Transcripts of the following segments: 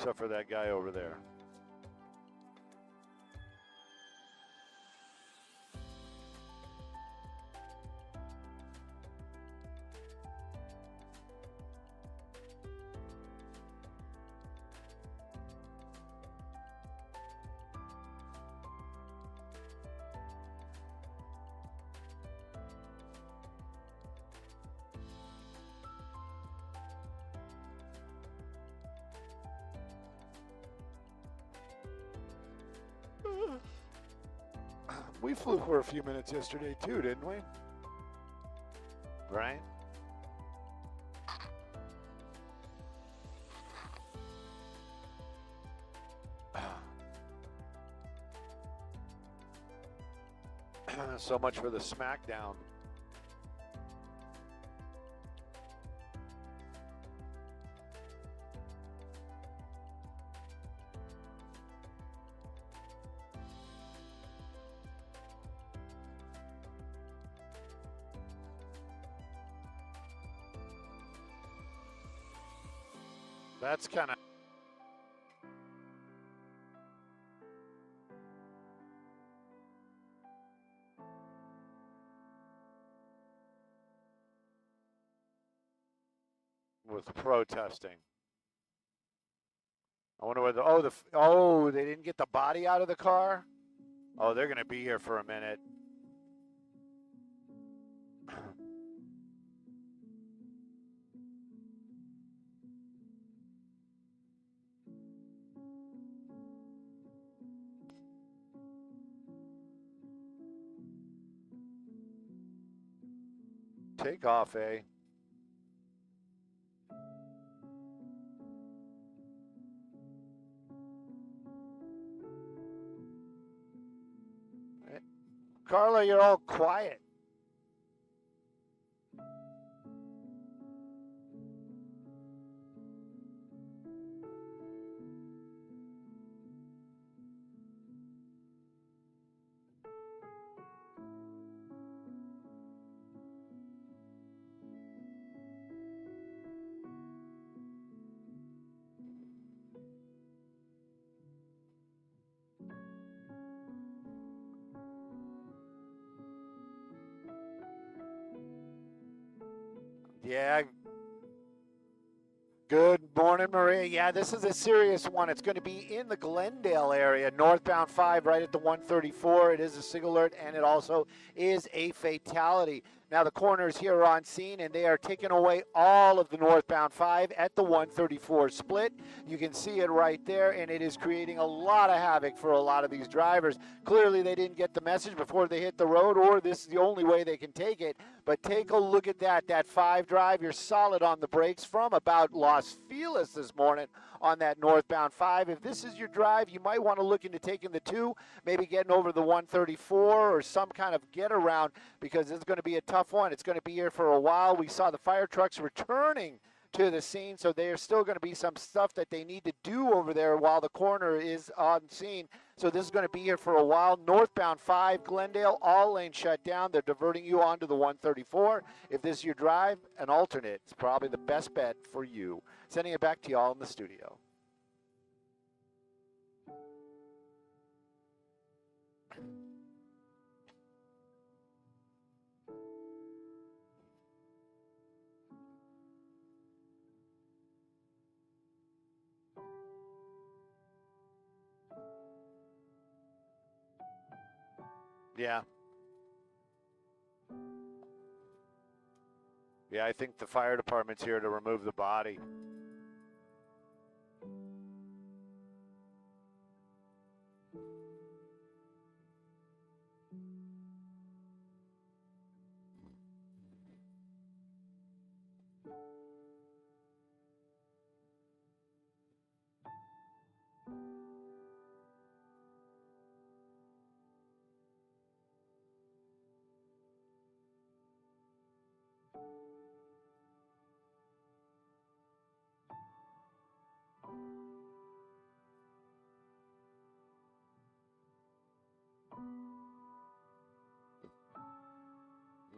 except for that guy over there. We flew for a few minutes yesterday too, didn't we? Right? So much for the SmackDown. That's kind of with protesting. I wonder whether they didn't get the body out of the car. Oh, they're going to be here for a minute. Take off, eh? Carla, you're all quiet. Yeah. Good morning, Maria. Yeah, this is a serious one. It's going to be in the Glendale area, northbound 5, right at the 134. It is a SIG alert, and it also is a fatality. Now, the coroners here are on scene, and they are taking away all of the northbound 5 at the 134 split. You can see it right there, and it is creating a lot of havoc for a lot of these drivers. Clearly, they didn't get the message before they hit the road, or this is the only way they can take it. But take a look at that 5 drive. You're solid on the brakes from about Los Feliz this morning on that northbound 5. If this is your drive, you might want to look into taking the 2, maybe getting over the 134 or some kind of get around, because it's going to be a tough one. It's going to be here for a while. We saw the fire trucks returning to the scene, so there's still going to be some stuff that they need to do over there while the coroner is on scene. So this is going to be here for a while. Northbound 5, Glendale, all lanes shut down. They're diverting you onto the 134. If this is your drive, an alternate is probably the best bet for you. Sending it back to y'all in the studio. Yeah. Yeah, I think the fire department's here to remove the body.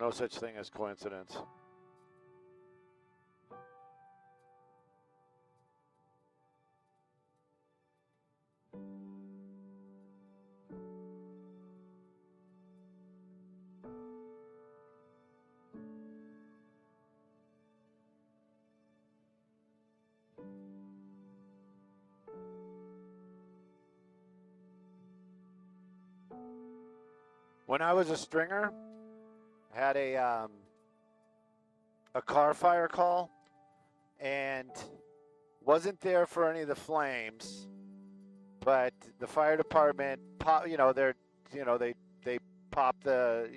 No such thing as coincidence. When I was a stringer, I had a car fire call, and wasn't there for any of the flames, but the fire department pop, they pop the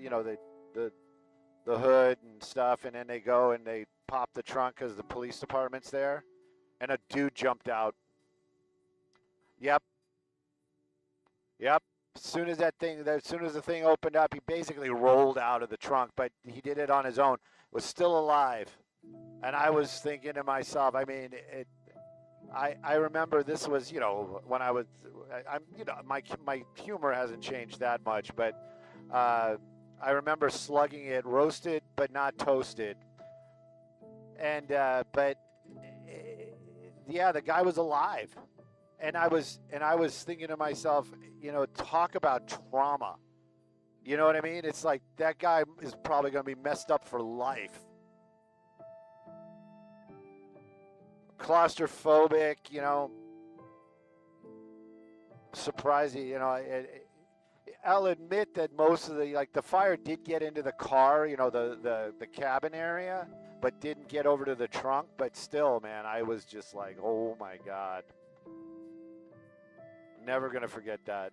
hood and stuff, and then they go and they pop the trunk because the police department's there, and a dude jumped out. Yep. As soon as the thing opened up, he basically rolled out of the trunk, but he did it on his own. Was still alive, and I was thinking to myself, I mean, I remember this was, when I was, my humor hasn't changed that much, but I remember slugging it, roasted but not toasted, and but yeah, the guy was alive, and I was thinking to myself, talk about trauma. You know what I mean? It's like that guy is probably going to be messed up for life. Claustrophobic, surprising, I'll admit that most of the fire did get into the car, the cabin area, but didn't get over to the trunk. But still, man, I was just like, oh my God. Never going to forget that.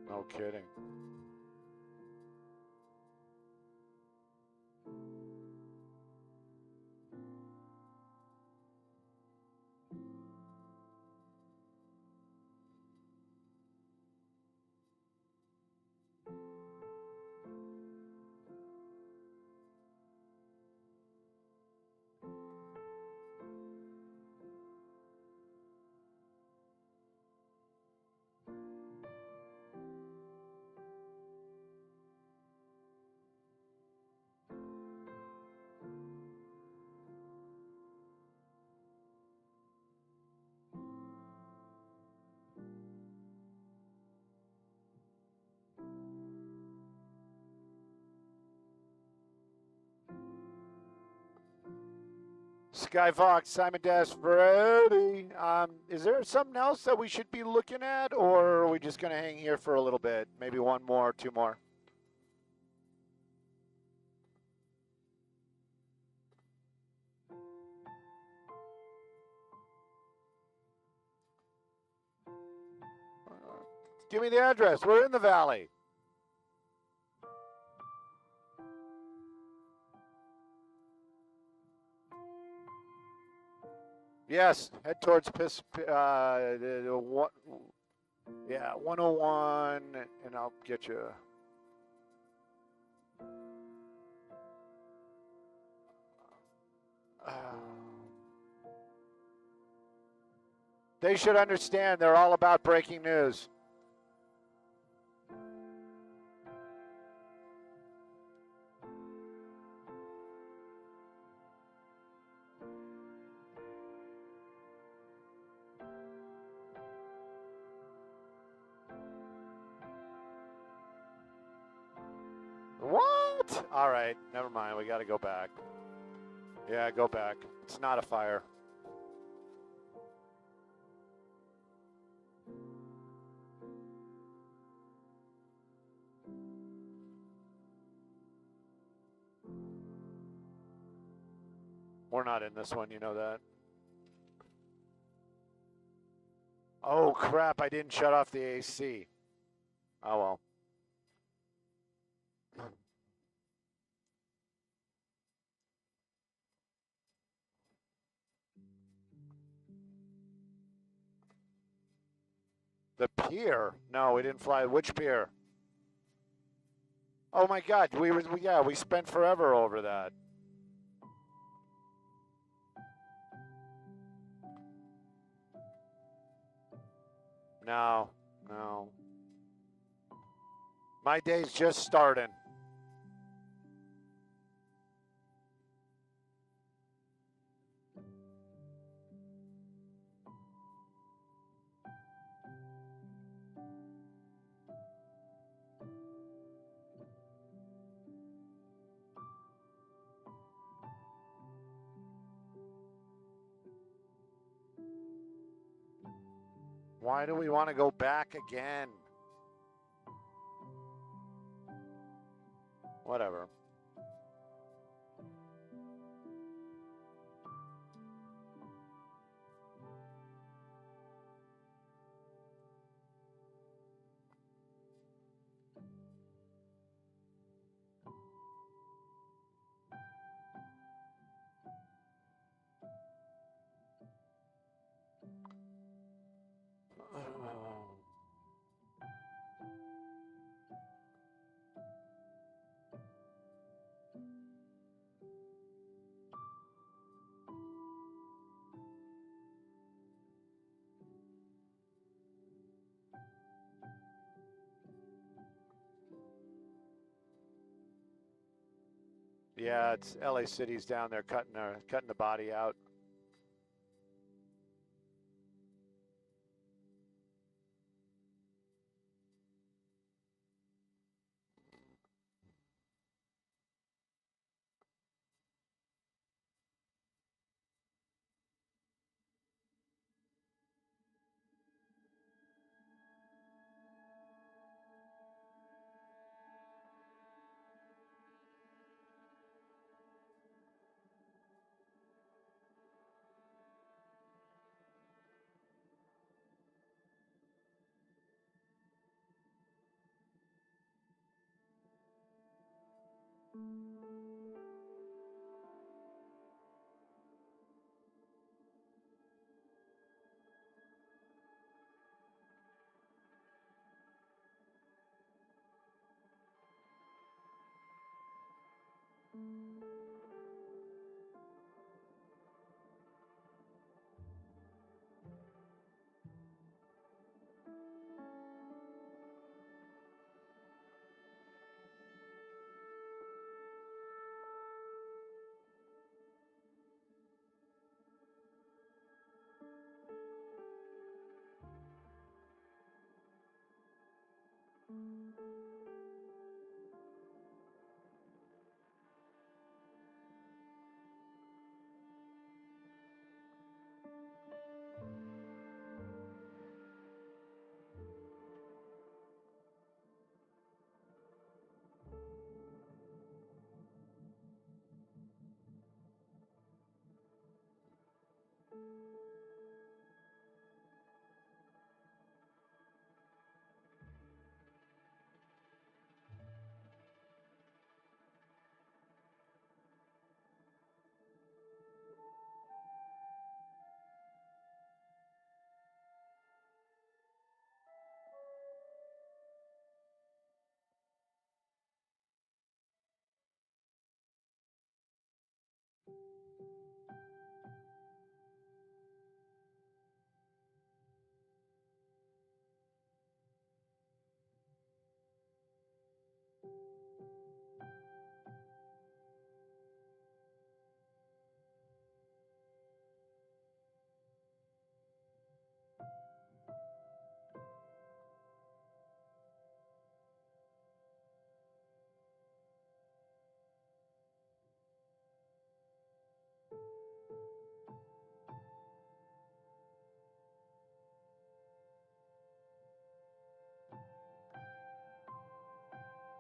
No kidding. Skyfox, Simon Desperati. Is there something else that we should be looking at, or are we just going to hang here for a little bit? Maybe one more, two more. Give me the address. We're in the valley. Yes, head towards 101, and I'll get you. They should understand they're all about breaking news. What? All right, never mind. We got to go back. Yeah, go back. It's not a fire. We're not in this one, you know that. Oh, crap, I didn't shut off the AC. Oh, well. The pier? No, we didn't fly. Which pier? Oh, my God. We spent forever over that. No. My day's just starting. Why do we want to go back again? Whatever. Yeah, it's LA City's down there cutting the body out.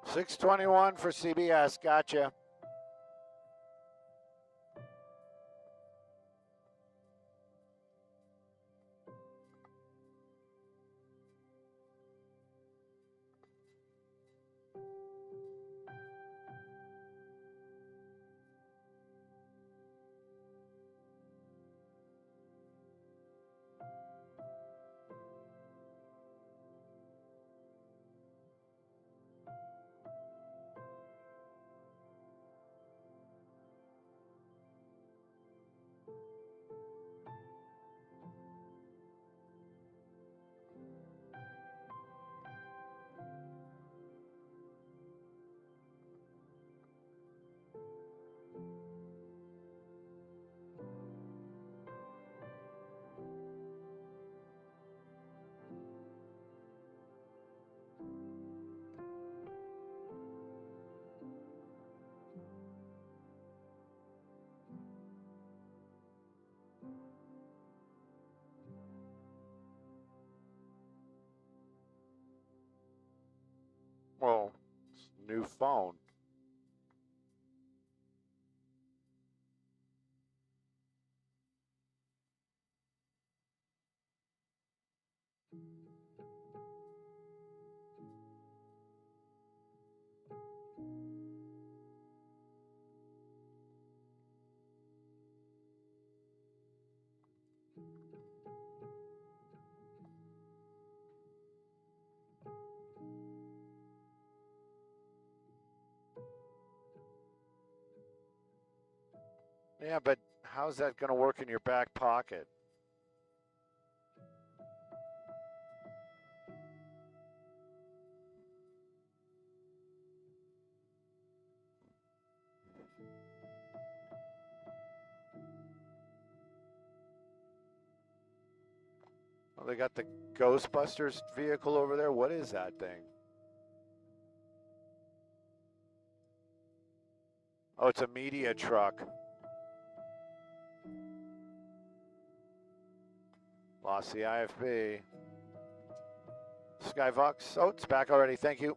621 for CBS. Gotcha. Well, new phone. Yeah, but how's that going to work in your back pocket? Well, they got the Ghostbusters vehicle over there. What is that thing? Oh, it's a media truck. Lost the IFB. Skyvox. Oh, it's back already. Thank you.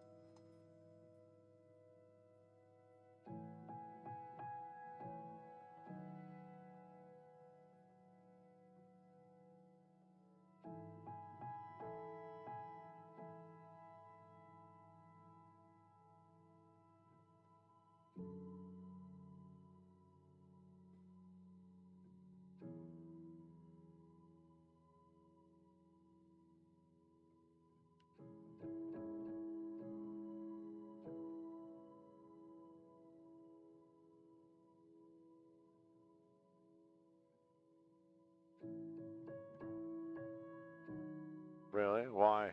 Really? Why?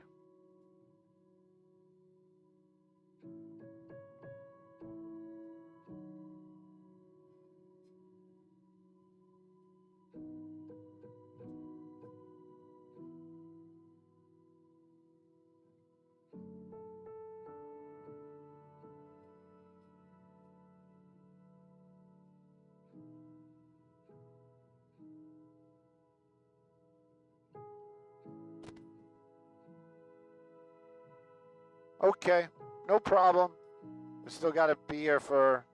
Okay, no problem. We still got to be here for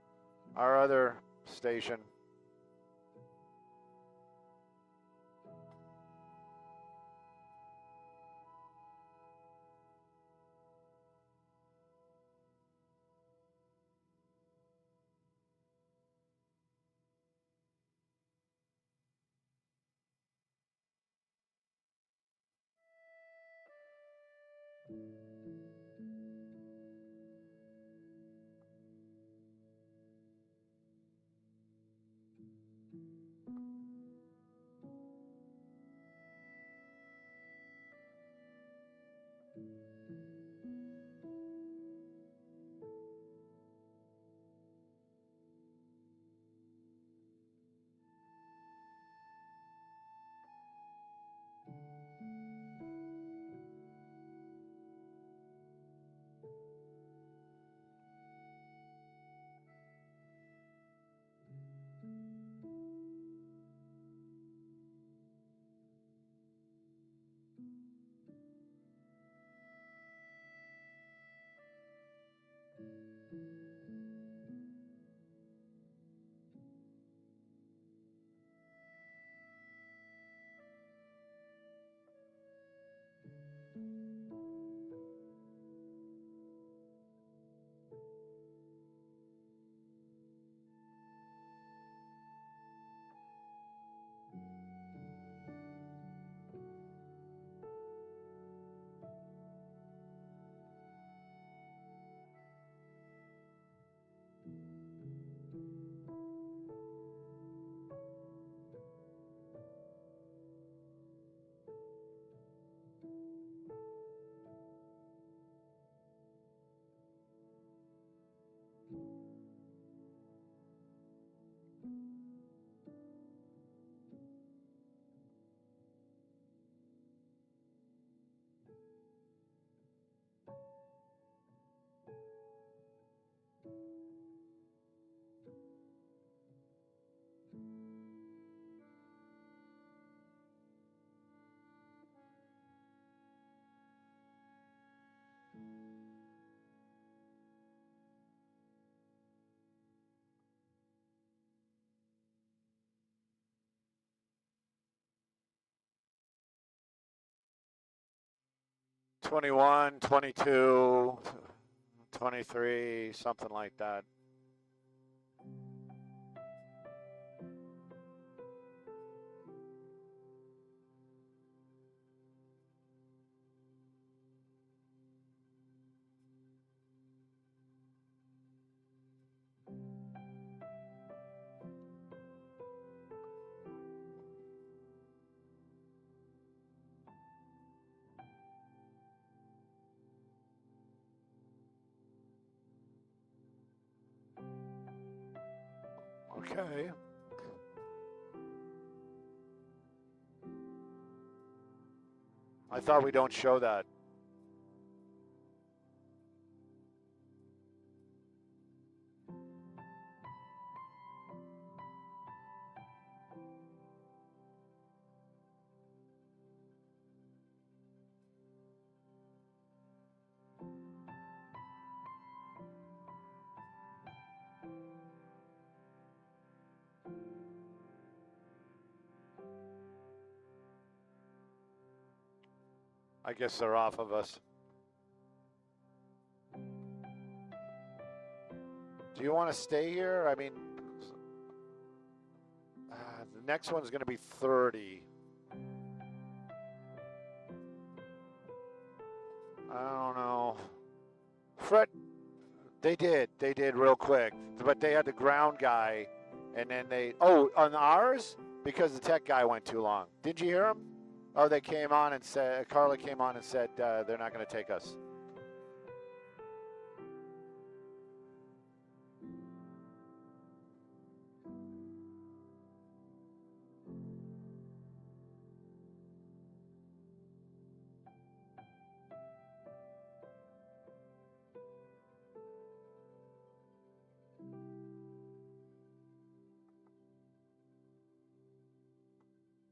our other station. 21, 22, 23, something like that. Okay. I thought we don't show that. I guess they're off of us. Do you want to stay here? I mean, the next one's going to be 30. I don't know. Fred, they did real quick, but they had the ground guy, and then on ours, because the tech guy went too long. Did you hear him? Oh, they came on and said, Carla came on and said they're not going to take us.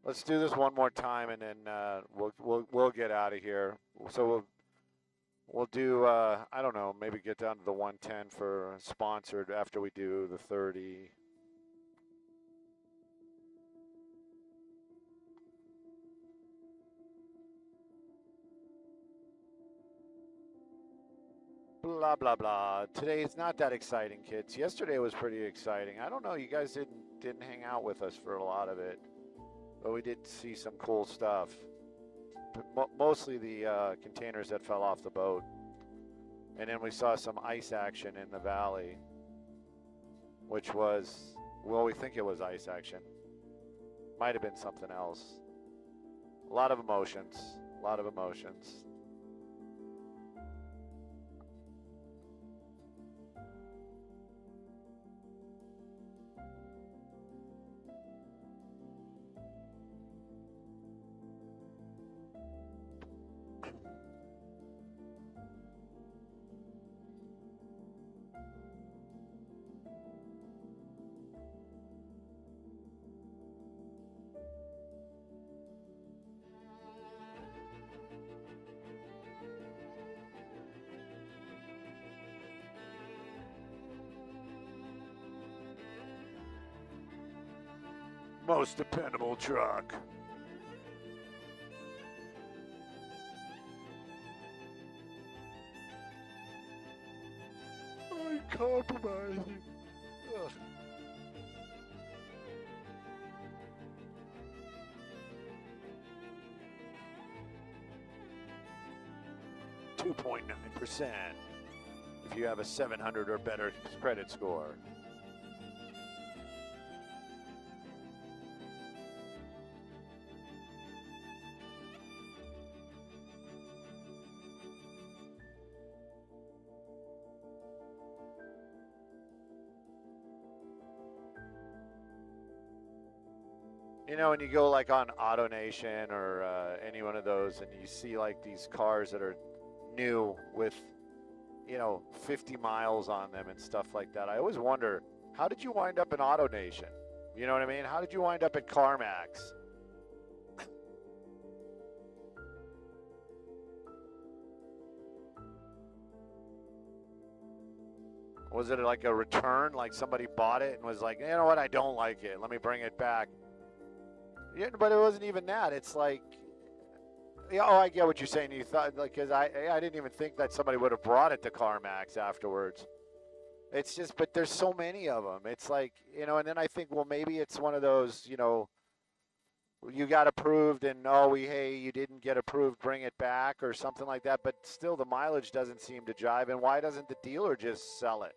Let's do this one more time, and then we'll get out of here. So we'll do I don't know, maybe get down to the 110 for sponsored after we do the 30. Blah blah blah. Today is not that exciting, kids. Yesterday was pretty exciting. I don't know, you guys didn't hang out with us for a lot of it. But we did see some cool stuff. Mostly the containers that fell off the boat. And then we saw some ice action in the valley, which was, well, we think it was ice action. Might have been something else. A lot of emotions. A lot of emotions. Most dependable truck. I'm compromising. Ugh. .9% if you have a 700 or better credit score. You know, when you go like on AutoNation or any one of those, and you see like these cars that are new with, 50 miles on them and stuff like that, I always wonder, how did you wind up in AutoNation? You know what I mean? How did you wind up at CarMax? Was it like a return? Like somebody bought it and was like, you know what, I don't like it. Let me bring it back. Yeah, but it wasn't even that. It's like, Yeah, oh, I get what you're saying. You thought, like, because I didn't even think that somebody would have brought it to CarMax afterwards. It's just, but there's so many of them. It's like, and then I think, well, maybe it's one of those, you got approved and, oh, hey, you didn't get approved, bring it back or something like that. But still, the mileage doesn't seem to jive. And why doesn't the dealer just sell it?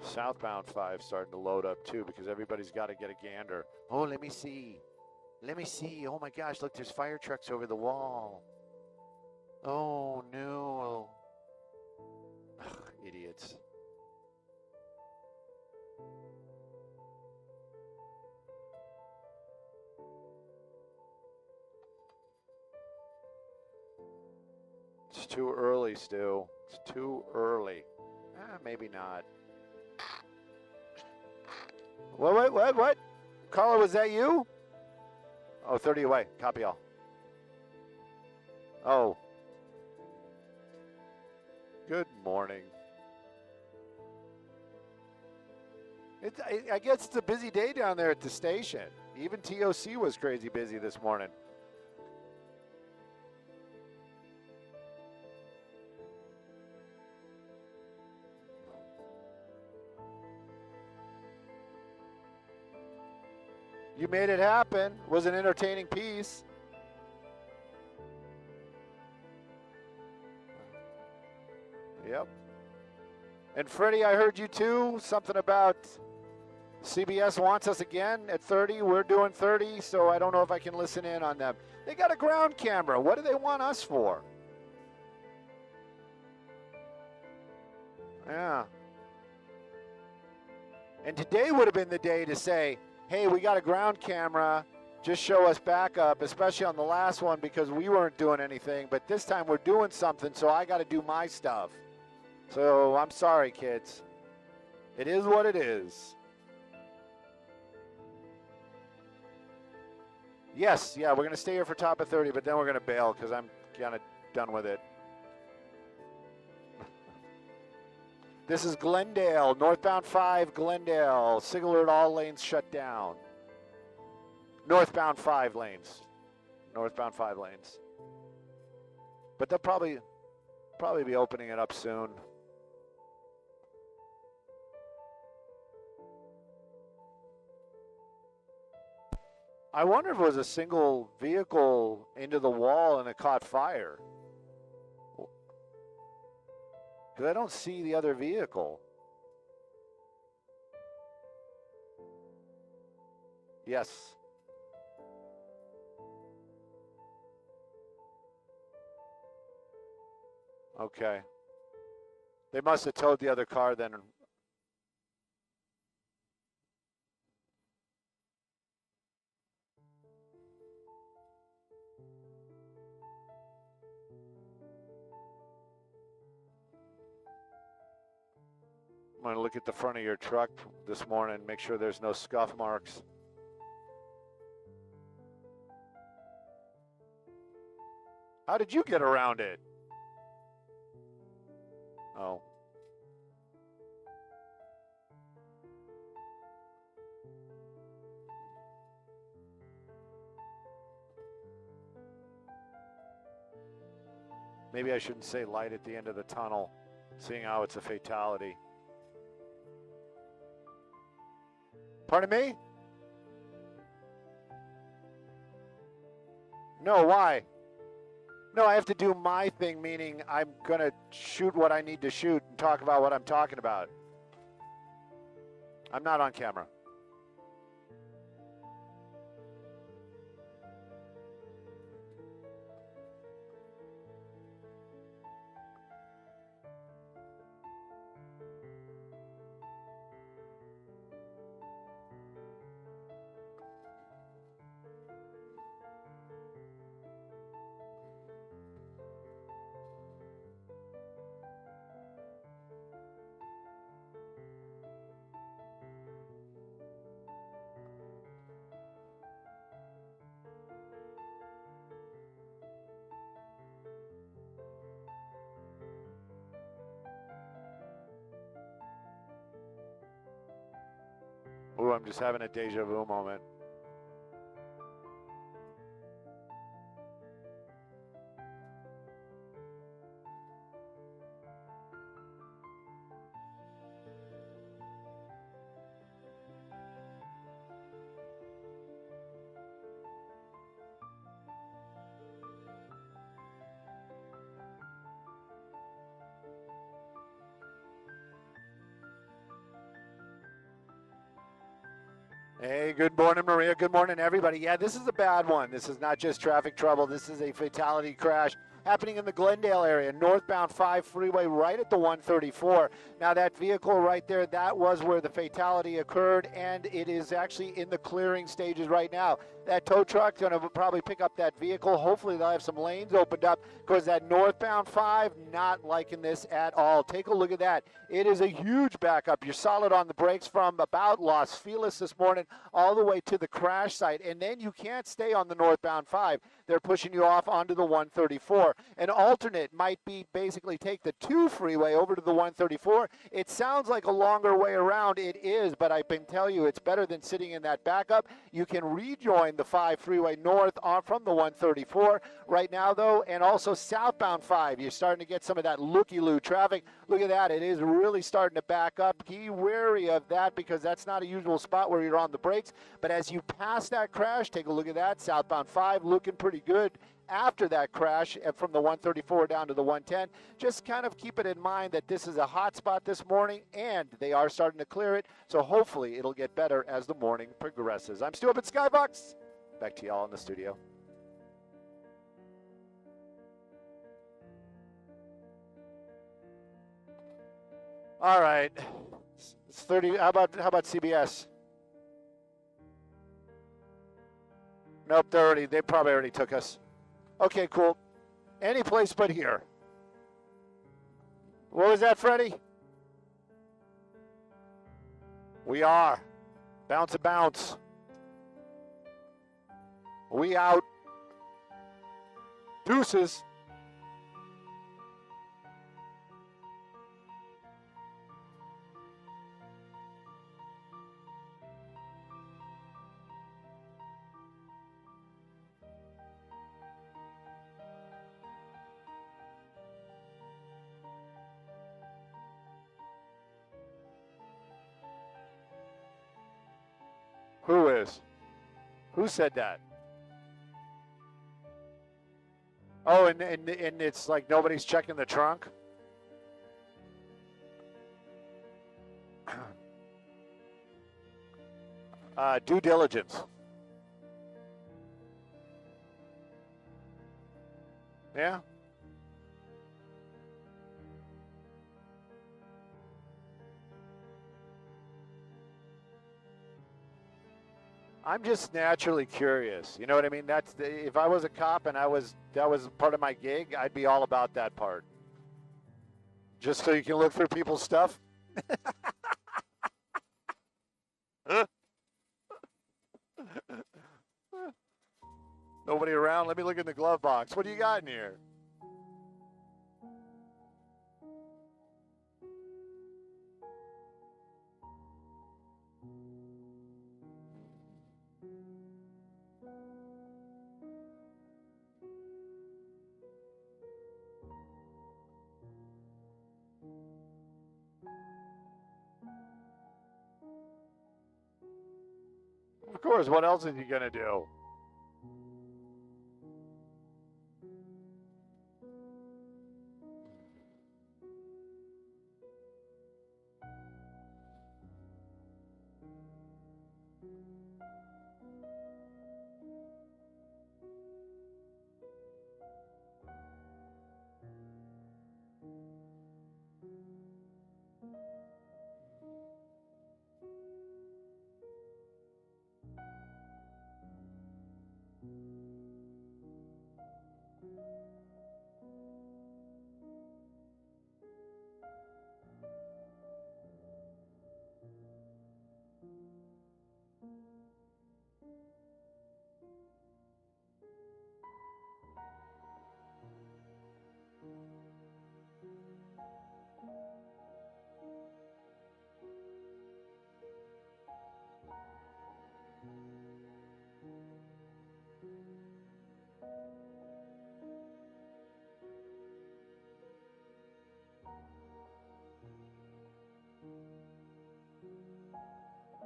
Southbound 5 starting to load up too because everybody's got to get a gander. Oh, let me see. Let me see. Oh my gosh, look, there's fire trucks over the wall. Oh no. Ugh, idiots. It's too early, Stu. It's too early. Maybe not. What? Carla, was that you? Oh, 30 away. Copy all. Oh. Good morning. I guess it's a busy day down there at the station. Even TOC was crazy busy this morning. You made it happen. It was an entertaining piece. Yep. And Freddie, I heard you too. Something about CBS wants us again at 30. We're doing 30, so I don't know if I can listen in on them. They got a ground camera. What do they want us for? Yeah. And today would have been the day to say, hey, we got a ground camera. Just show us backup, especially on the last one because we weren't doing anything. But this time we're doing something, so I got to do my stuff. So I'm sorry, kids. It is what it is. Yes, yeah, we're going to stay here for top of 30, but then we're going to bail because I'm kind of done with it. This is Glendale, northbound 5, Glendale. Signal alert, all lanes shut down. Northbound 5 lanes. Northbound 5 lanes. But they'll probably be opening it up soon. I wonder if it was a single vehicle into the wall and it caught fire. Because I don't see the other vehicle. Yes. Okay. They must have towed the other car then. I'm going to look at the front of your truck this morning, make sure there's no scuff marks. How did you get around it? Oh. Maybe I shouldn't say light at the end of the tunnel, seeing how it's a fatality. Pardon me? No, why? No, I have to do my thing, meaning I'm going to shoot what I need to shoot and talk about what I'm talking about. I'm not on camera. vu. I'm just having a deja vu moment. Hey, good morning, Maria. Good morning, everybody. Yeah, this is a bad one. This is not just traffic trouble. This is a fatality crash happening in the Glendale area, northbound 5 freeway right at the 134. Now, that vehicle right there, that was where the fatality occurred, and it is actually in the clearing stages right now. That tow truck's going to probably pick up that vehicle. Hopefully, they'll have some lanes opened up because that northbound 5, not liking this at all. Take a look at that. It is a huge backup. You're solid on the brakes from about Los Feliz this morning all the way to the crash site, and then you can't stay on the northbound 5. They're pushing you off onto the 134. An alternate might be basically take the 2 freeway over to the 134. It sounds like a longer way around. It is, but I can tell you it's better than sitting in that backup. You can rejoin the 5 freeway north on from the 134 right now, though, and also southbound 5. You're starting to get some of that looky-loo traffic. Look at that. It is really starting to back up. Be wary of that because that's not a usual spot where you're on the brakes. But as you pass that crash, take a look at that. Southbound 5 looking pretty good after that crash from the 134 down to the 110. Just kind of keep it in mind that this is a hot spot this morning, and they are starting to clear it. So hopefully it'll get better as the morning progresses. I'm Stu up at Skybox. Back to y'all in the studio. All right. It's 30. How about CBS? Nope, they probably already took us. Okay, cool. Any place but here. What was that, Freddie? We are. Bounce a bounce. We out. Deuces. Who is? Who said that? Oh, and it's like nobody's checking the trunk? Due diligence. Yeah? I'm just naturally curious. You know what I mean? If I was a cop and that was part of my gig, I'd be all about that part. Just so you can look for people's stuff. Nobody around. Let me look in the glove box. What do you got in here? Of course, what else is he going to do?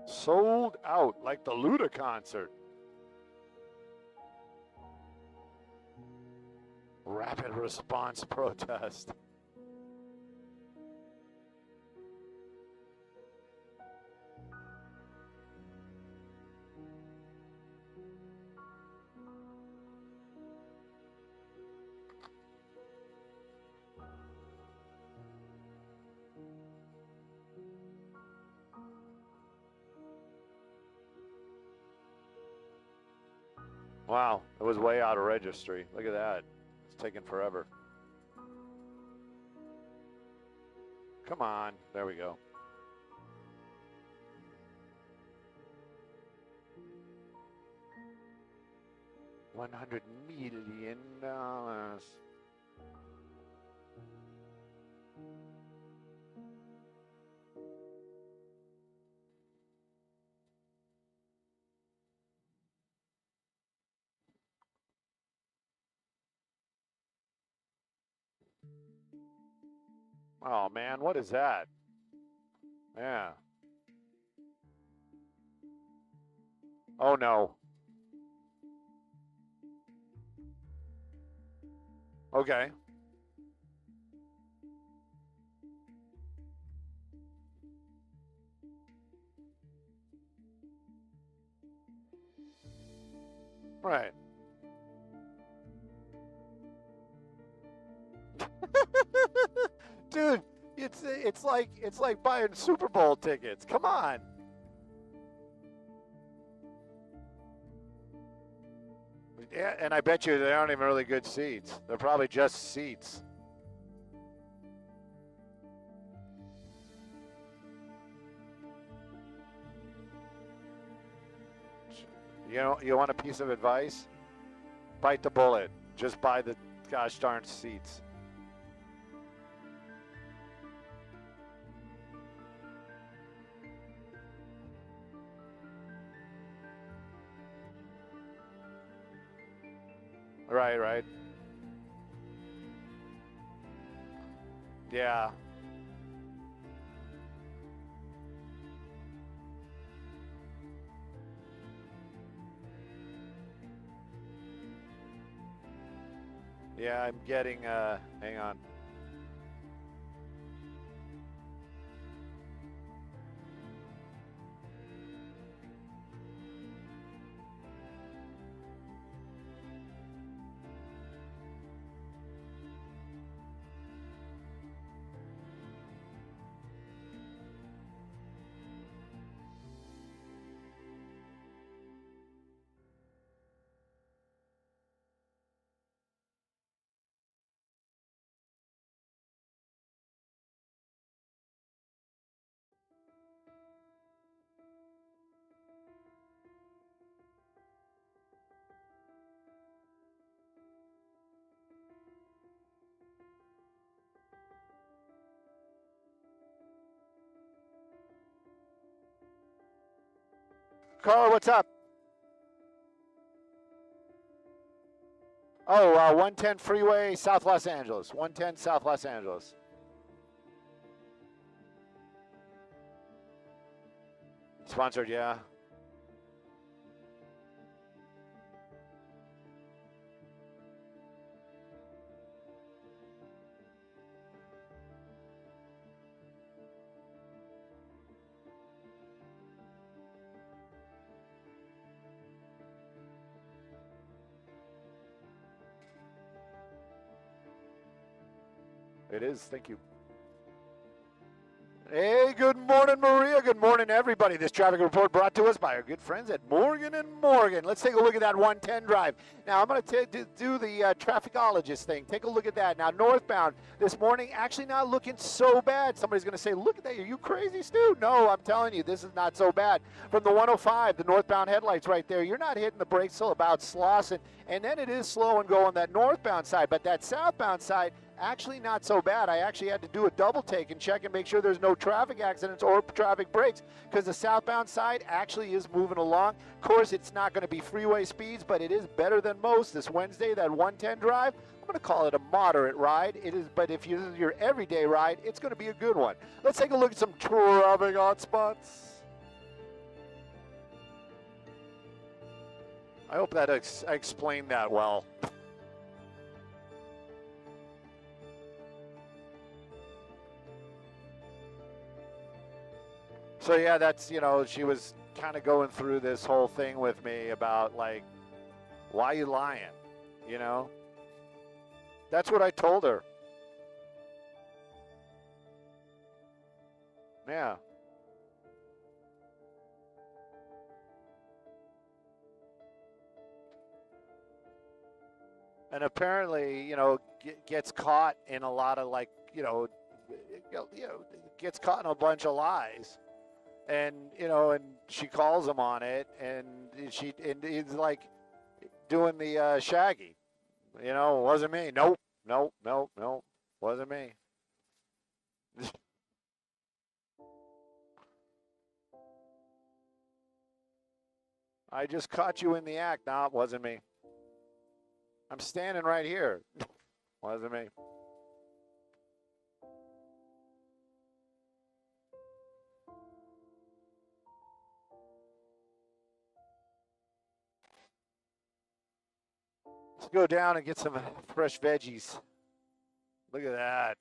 Sold out like the Luda concert. Rapid response protest. Wow, it was way out of registry. Look at that. It's taking forever. Come on. There we go. $100 million. Oh man, what is that? Yeah. Oh no. Okay. Right. Dude, it's like buying Super Bowl tickets. Come on. Yeah, and I bet you they aren't even really good seats. They're probably just seats. You know, you want a piece of advice? Bite the bullet. Just buy the gosh darn seats. Right, right. Yeah. Yeah, I'm getting, hang on. Carl, what's up? Oh, 110 Freeway, South Los Angeles. 110 South Los Angeles. Sponsored, yeah. It is, thank you. Hey, good morning, Maria. Good morning, everybody. This traffic report brought to us by our good friends at Morgan & Morgan. Let's take a look at that 110 drive. Now, I'm going to do the trafficologist thing. Take a look at that. Now, northbound this morning, actually not looking so bad. Somebody's going to say, look at that. Are you crazy, Stu? No, I'm telling you, this is not so bad. From the 105, the northbound headlights right there, you're not hitting the brakes till about Slauson. And then it is slow and go on that northbound side. But that southbound side, actually not so bad. I actually had to do a double take and check and make sure there's no traffic accidents or traffic breaks because the southbound side actually is moving along. Of course, it's not going to be freeway speeds, but it is better than most. This Wednesday, that 110 drive, I'm going to call it a moderate ride. It is, but if this is your everyday ride, it's going to be a good one. Let's take a look at some traffic hotspots. I hope that I explained that well. So yeah, that's, she was kind of going through this whole thing with me about like, why you lying? You know? That's what I told her. Yeah. And apparently, gets caught in a lot of like, gets caught in a bunch of lies. And, and she calls him on it, and he's like doing the Shaggy. Wasn't me. Nope, nope, nope, nope. Wasn't me. I just caught you in the act. No, it wasn't me. I'm standing right here. Wasn't me. Let's go down and get some fresh veggies. Look at that.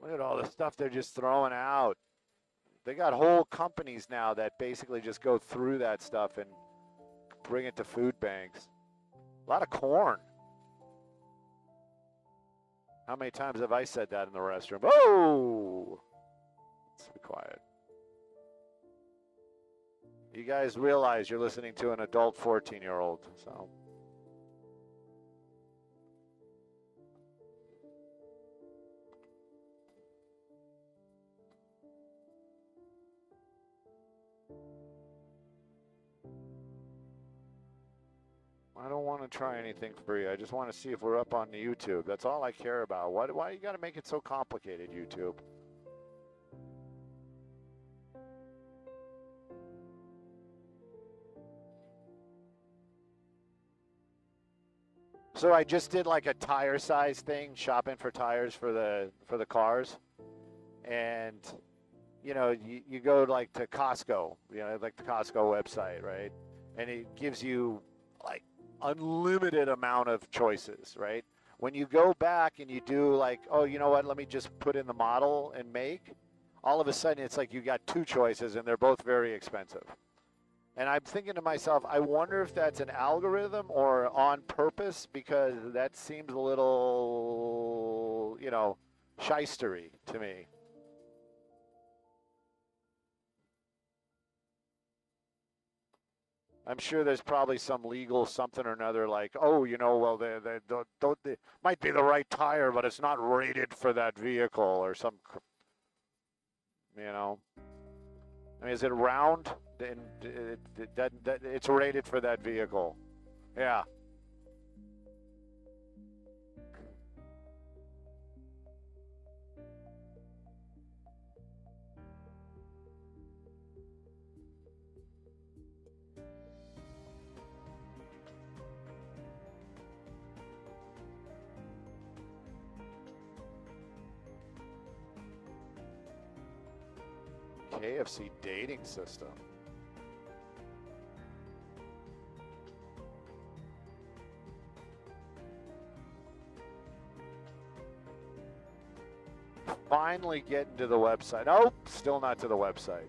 Look at all the stuff they're just throwing out. They got whole companies now that basically just go through that stuff and bring it to food banks. A lot of corn. How many times have I said that in the restroom? Oh! Let's be quiet. You guys realize you're listening to an adult 14-year-old, so. I don't want to try anything free. I just want to see if we're up on the YouTube. That's all I care about. Why you got to make it so complicated, YouTube? So I just did like a tire size thing, shopping for tires for the cars, and you go like to Costco, like the Costco website, right? And it gives you like unlimited amount of choices, right? When you go back and you do like, oh, you know what, let me just put in the model and make, all of a sudden it's like you got two choices and they're both very expensive. And I'm thinking to myself, I wonder if that's an algorithm or on purpose, because that seems a little, shystery to me. I'm sure there's probably some legal something or another like, oh, well, they might be the right tire, but it's not rated for that vehicle or some, I mean, is it round? And it's rated for that vehicle. Yeah. KFC dating system. Finally getting to the website. Oh, still not to the website.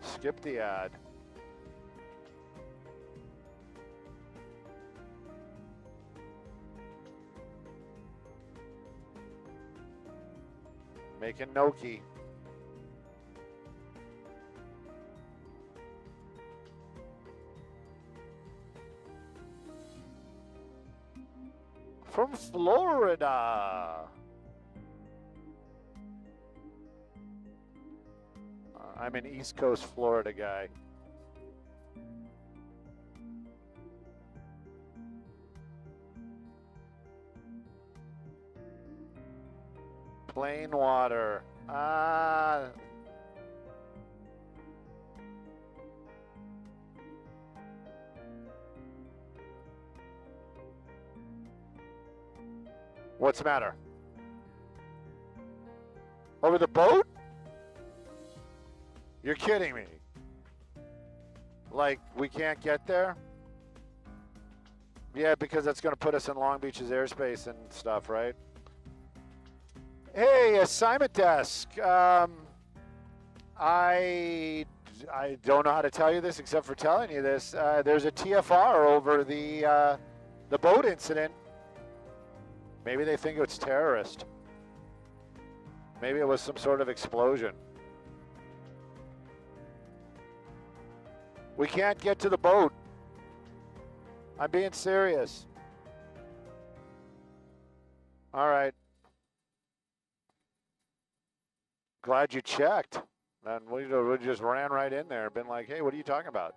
Skip the ad. Making gnocchi. From Florida. I'm an East Coast Florida guy. Plain water. What's the matter? Over the boat? You're kidding me. Like, we can't get there? Yeah, because that's going to put us in Long Beach's airspace and stuff, right? Hey, assignment desk. I don't know how to tell you this except for telling you this. There's a TFR over the boat incident. Maybe they think it's terrorist. Maybe it was some sort of explosion. We can't get to the boat. I'm being serious. All right. Glad you checked. And we just ran right in there and been like, hey, what are you talking about?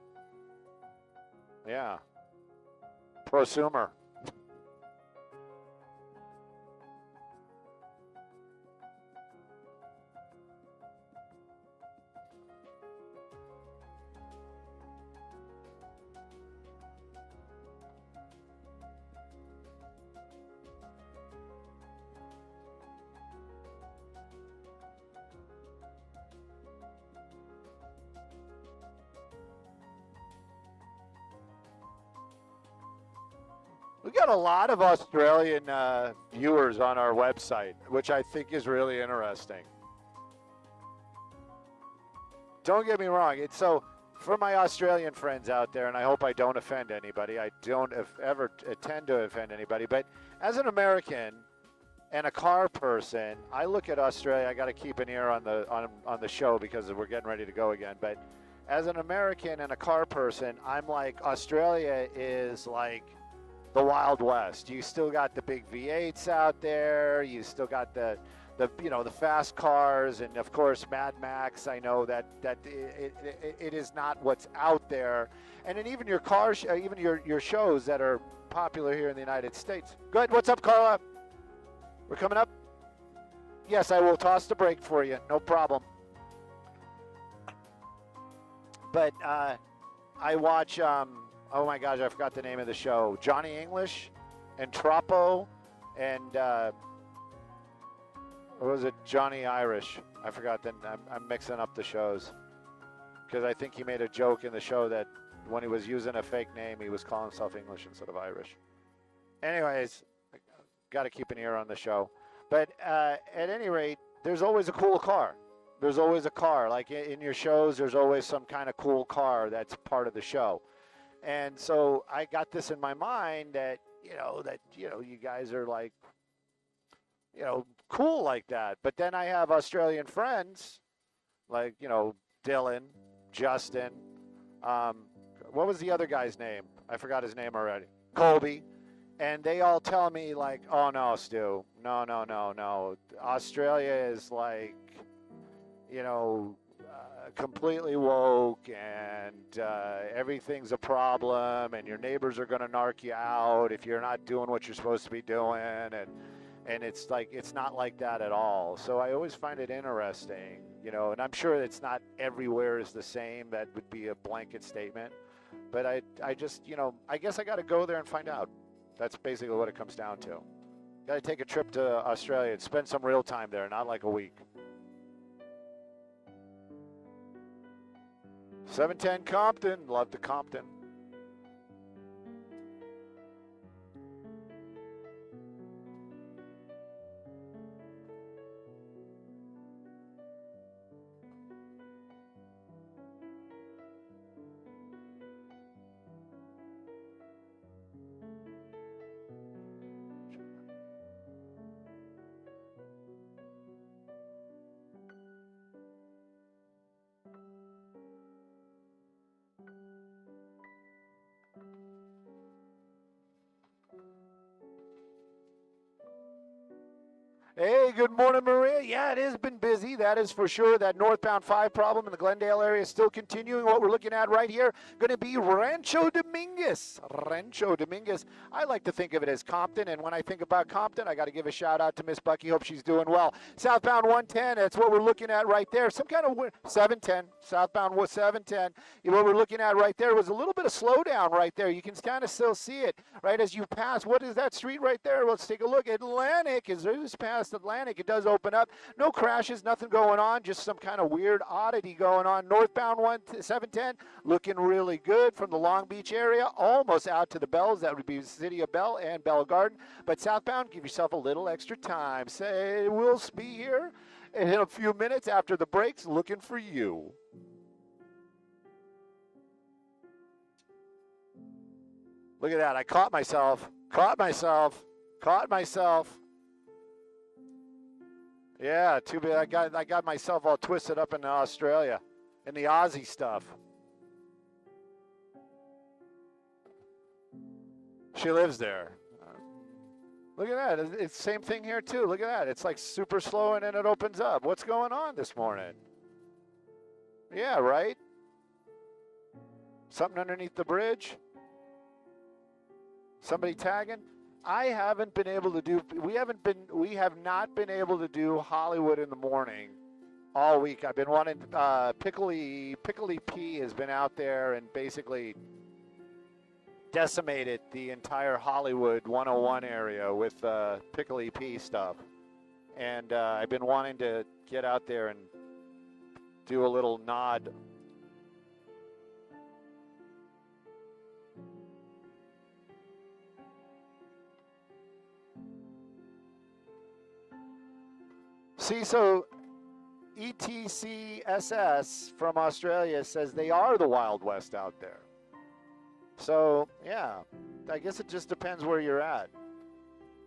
Yeah. Prosumer. We got a lot of Australian viewers on our website, which I think is really interesting. Don't get me wrong. It's so for my Australian friends out there, and I hope I don't offend anybody. I don't ever tend to offend anybody. But as an American and a car person, I look at Australia. I got to keep an ear on the show because we're getting ready to go again. But as an American and a car person, I'm like, Australia is like the Wild West. You still got the big V8s out there. You still got the fast cars, and of course Mad Max. I know that it is not what's out there, and then even your cars, even your shows that are popular here in the United States. Good. What's up, Carla? We're coming up. Yes, I will toss the brake for you. No problem. But I watch. Oh my gosh, I forgot the name of the show. Johnny English and Troppo and what was it? Johnny Irish. I forgot. Then I'm mixing up the shows because I think he made a joke in the show that when he was using a fake name, he was calling himself English instead of Irish. Anyways, got to keep an ear on the show. But at any rate, there's always a cool car. There's always a car. Like in your shows, there's always some kind of cool car that's part of the show. And so I got this in my mind that you guys are like, cool like that. But then I have Australian friends like, Dylan, Justin. What was the other guy's name? I forgot his name already. Colby. And they all tell me like, oh no, Stu, no. Australia is like, completely woke and everything's a problem and your neighbors are going to narc you out if you're not doing what you're supposed to be doing, and it's like it's not like that at all. So I always find it interesting, and I'm sure it's not everywhere is the same. That would be a blanket statement, but I just I guess I got to go there and find out. That's basically what it comes down to. Got to take a trip to Australia and spend some real time there, not like a week. 710 Compton, love the Compton. Hey, good morning, Maria. Yeah, it has been busy. see, that is for sure. That northbound 5 problem in the Glendale area is still continuing. What we're looking at right here going to be Rancho Dominguez. Rancho Dominguez. I like to think of it as Compton, and when I think about Compton, I got to give a shout out to Miss Bucky. Hope she's doing well. Southbound 110, that's what we're looking at right there. Some kind of 710, southbound 710. What we're looking at right there was a little bit of slowdown right there. You can kind of still see it right as you pass. What is that street right there? Let's take a look. Atlantic is just past Atlantic. It does open up. No crashes, nothing going on, just some kind of weird oddity going on. Northbound 710 looking really good from the Long Beach area, almost out to the Bells. That would be the city of Bell and Bell Garden. But southbound, give yourself a little extra time. Say, we'll be here in a few minutes after the breaks looking for you. Look at that. I caught myself. Yeah, too bad. I got myself all twisted up in Australia, in the Aussie stuff. She lives there. Look at that. It's the same thing here, too. Look at that. It's like super slow, and then it opens up. What's going on this morning? Yeah, right? Something underneath the bridge? Somebody tagging? I haven't been able to do, we have not been able to do Hollywood in the morning all week. I've been wanting, Pickly P has been out there and basically decimated the entire Hollywood 101 area with Pickly P stuff. And I've been wanting to get out there and do a little nod. See, so ETCSS from Australia says they are the Wild West out there. So, yeah, I guess it just depends where you're at.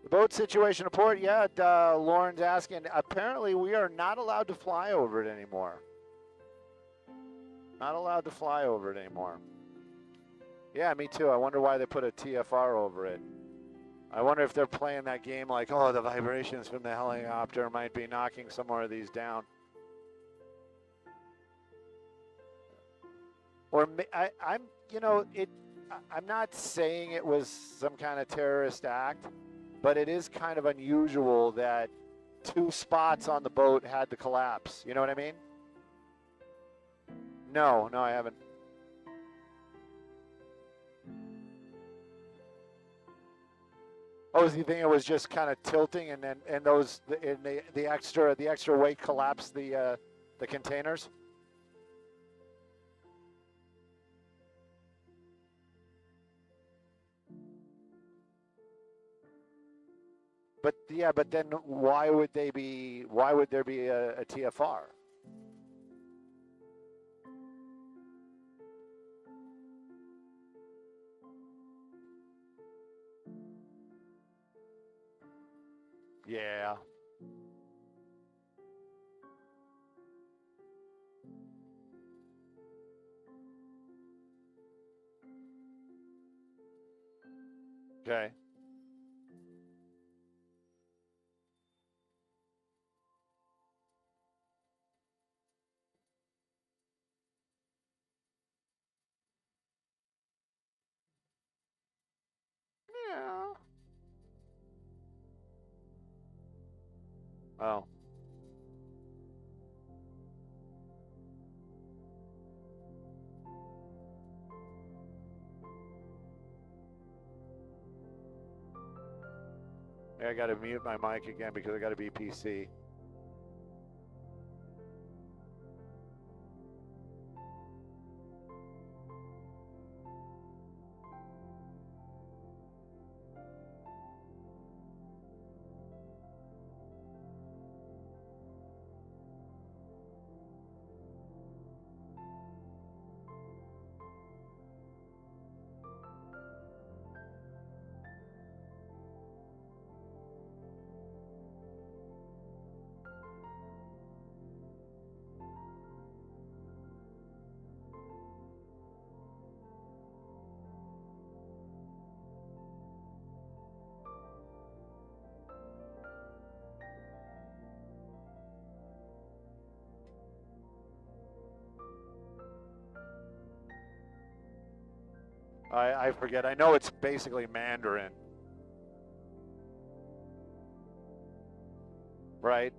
The boat situation report, yeah, Lauren's asking. Apparently, we are not allowed to fly over it anymore. Not allowed to fly over it anymore. Yeah, me too. I wonder why they put a TFR over it. I wonder if they're playing that game like, oh, the vibrations from the helicopter might be knocking some more of these down. Or I'm not saying it was some kind of terrorist act, but it is kind of unusual that 2 spots on the boat had to collapse. You know what I mean? No, I haven't. Oh, you think it was just kind of tilting, and then the extra weight collapsed the containers? But then why would there be a TFR? Yeah. Okay. Yeah. Oh. I got to mute my mic again because I got to be PC. I forget. I know it's basically Mandarin. Right?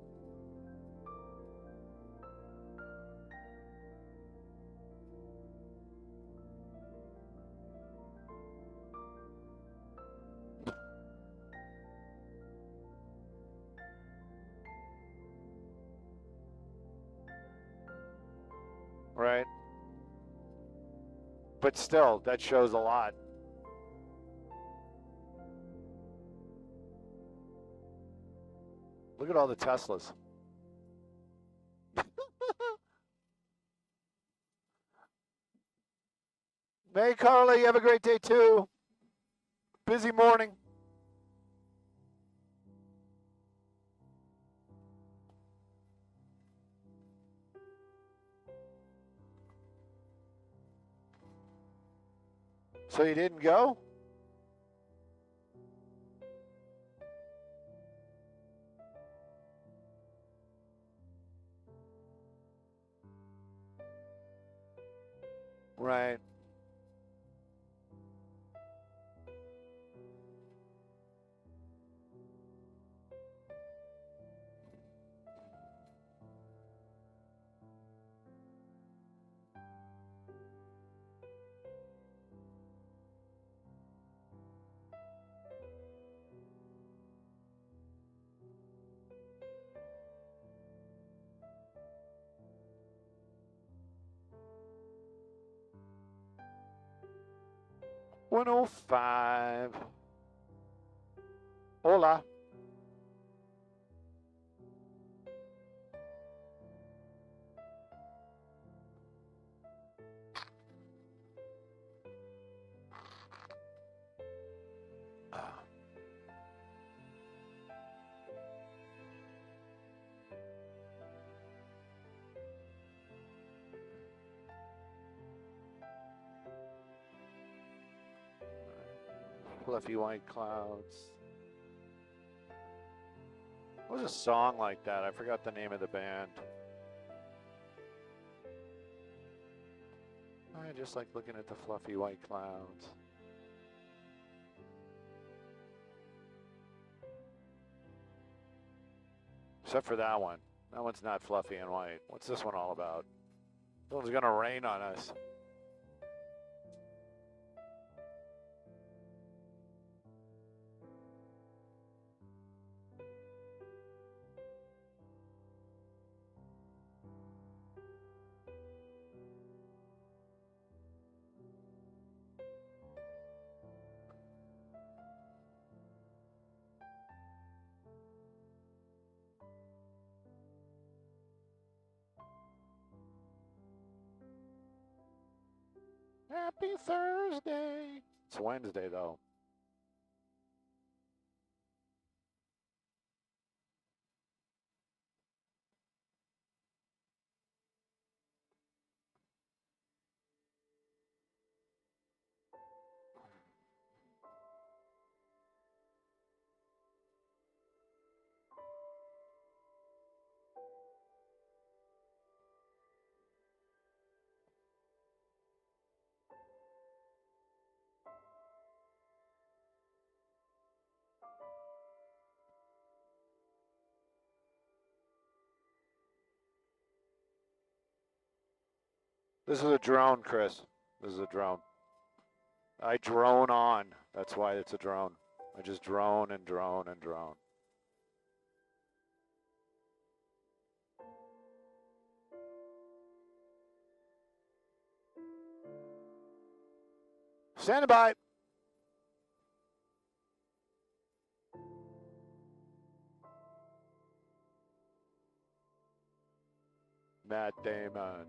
Right? But still, that shows a lot. Look at all the Teslas. Hey, Carly, you have a great day too. Busy morning. So you didn't go? Right. $105. Hola. Fluffy white clouds. What was a song like that? I forgot the name of the band. I just like looking at the fluffy white clouds. Except for that one. That one's not fluffy and white. What's this one all about? This one's gonna rain on us. Happy Thursday. It's Wednesday, though. This is a drone, Chris. This is a drone. I drone on. That's why it's a drone. I just drone and drone and drone. Stand by. Matt Damon.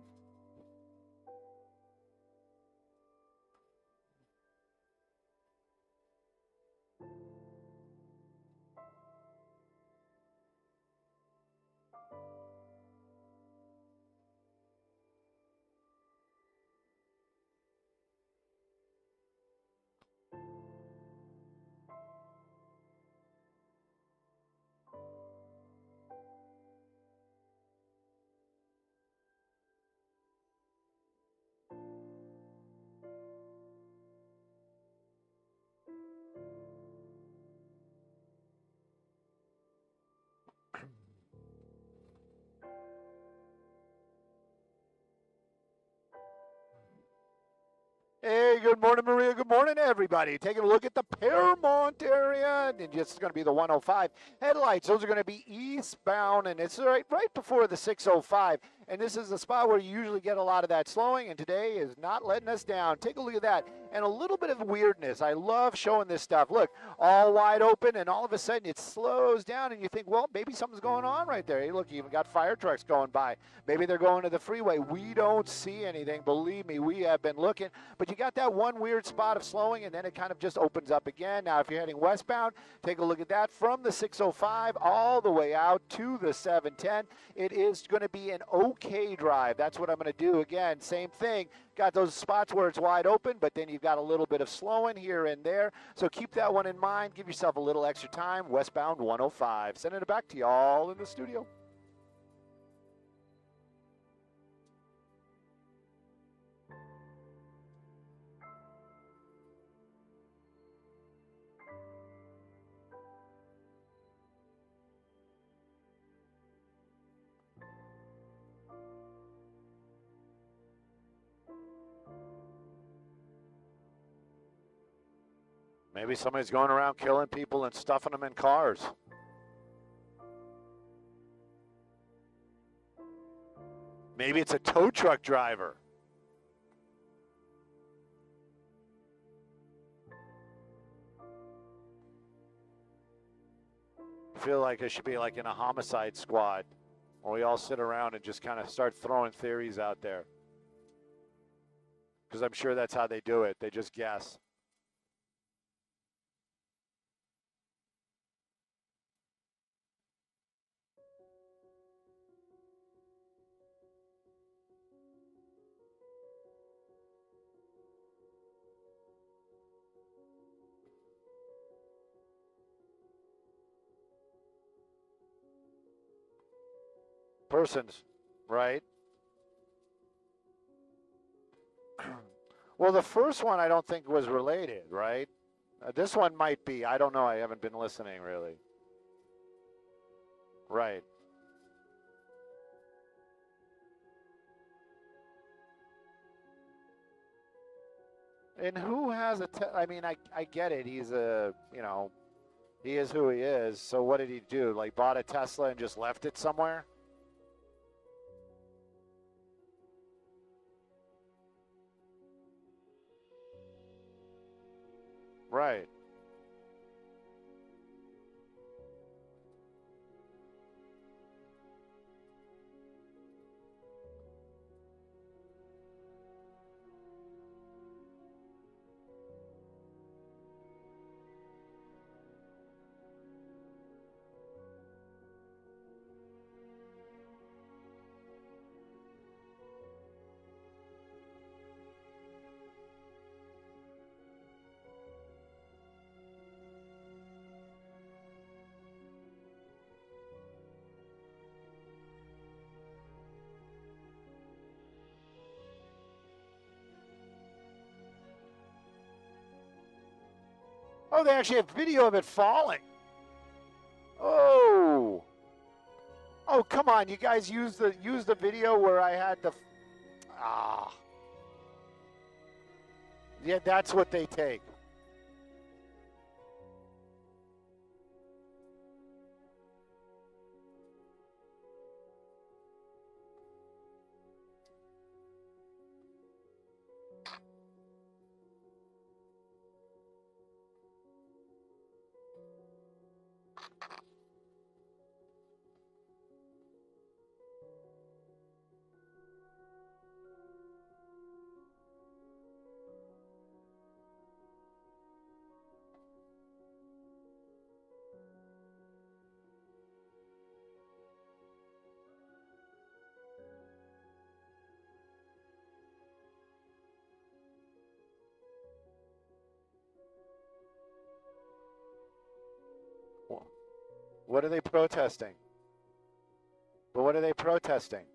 Hey, good morning, Maria. Good morning, everybody. Taking a look at the Paramount area, and it's going to be the 105 headlights. Those are going to be eastbound, and it's right before the 605. And this is the spot where you usually get a lot of that slowing, and today is not letting us down. Take a look at that. And a little bit of weirdness. I love showing this stuff. Look, all wide open, and all of a sudden it slows down, and you think, well, maybe something's going on right there. Hey, look, you even got fire trucks going by. Maybe they're going to the freeway. We don't see anything. Believe me, we have been looking. But you got that one weird spot of slowing, and then it kind of just opens up again. Now, if you're heading westbound, take a look at that. From the 605 all the way out to the 710, it is going to be an okay drive. That's what I'm going to do. Again, same thing. Got those spots where it's wide open, but then you've got a little bit of slowing here and there. So keep that one in mind. Give yourself a little extra time. Westbound 105. Sending it back to y'all in the studio. Maybe somebody's going around killing people and stuffing them in cars. Maybe it's a tow truck driver. I feel like it should be like in a homicide squad where we all sit around and just kind of start throwing theories out there. Because I'm sure that's how they do it. They just guess. Persons, right? Well, the first one I don't think was related, right? This one might be. I don't know. I haven't been listening really. Right. And who has a? I mean, I get it. He's a, he is who he is. So what did he do? Like bought a Tesla and just left it somewhere? Right. Oh, they actually have video of it falling. Oh. Oh, come on. You guys use the video where I had the Yeah, that's what they take. What are they protesting? But what are they protesting?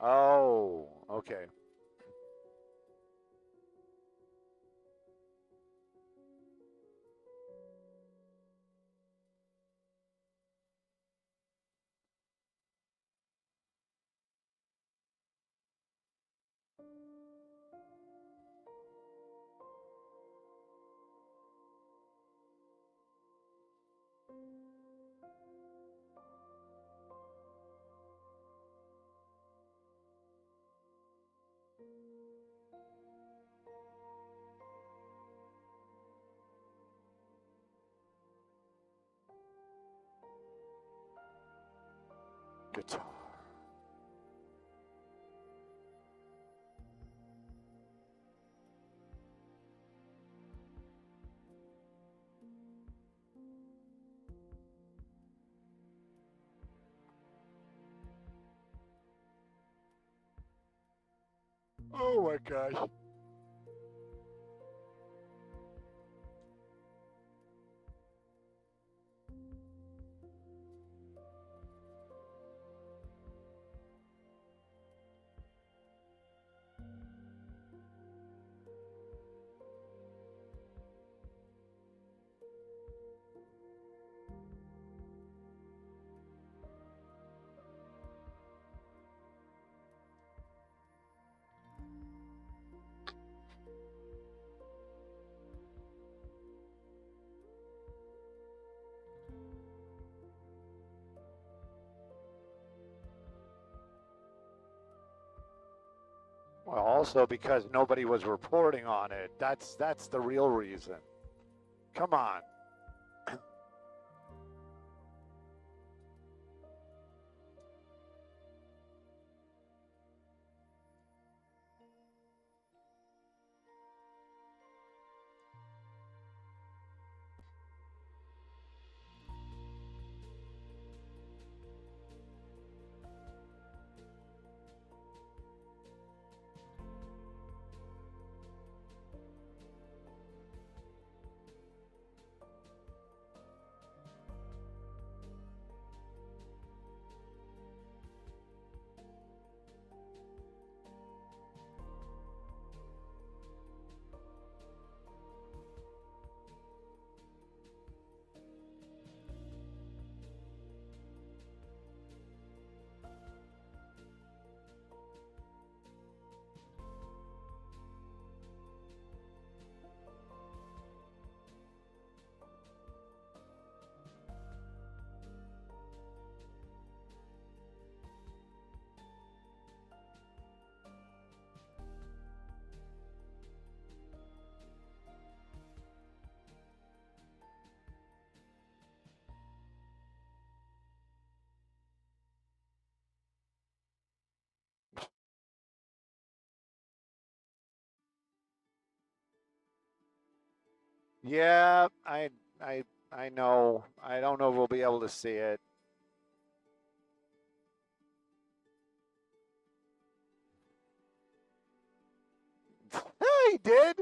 Oh, okay. guitar. Oh my gosh. Well, also because nobody was reporting on it. That's the real reason. Come on. Yeah, I know. I don't know if we'll be able to see it. He did.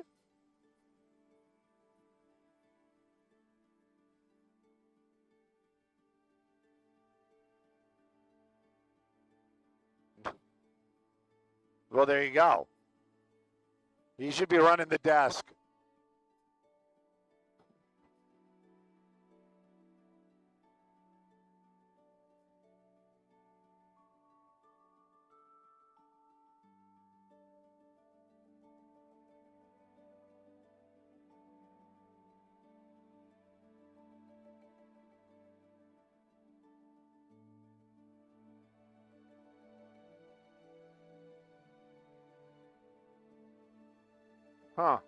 Well, there you go. He should be running the desk. Huh.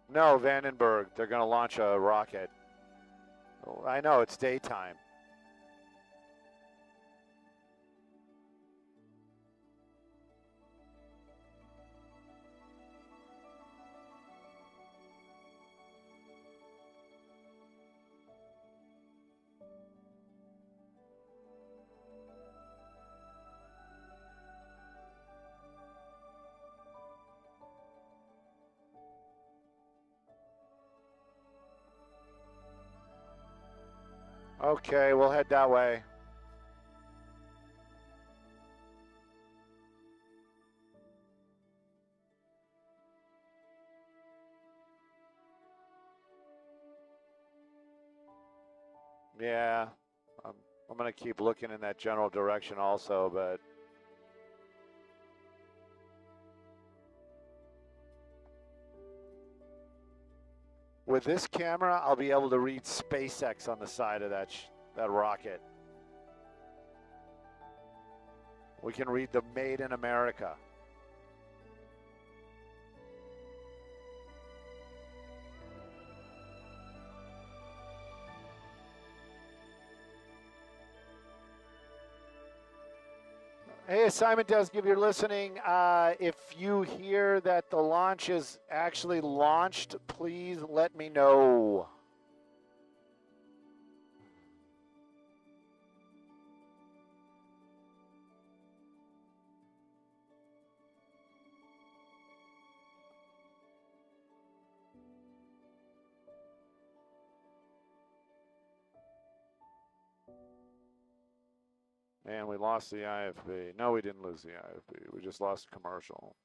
No, Vandenberg. They're going to launch a rocket. Oh, I know, it's daytime. Okay, we'll head that way. Yeah, I'm going to keep looking in that general direction also, but with this camera, I'll be able to read SpaceX on the side of that rocket. We can read the Made in America. Hey, Simon Desk, if you're listening, if you hear that the launch is actually launched, please let me know. And we lost the IFB. No, we didn't lose the IFB. We just lost the commercial.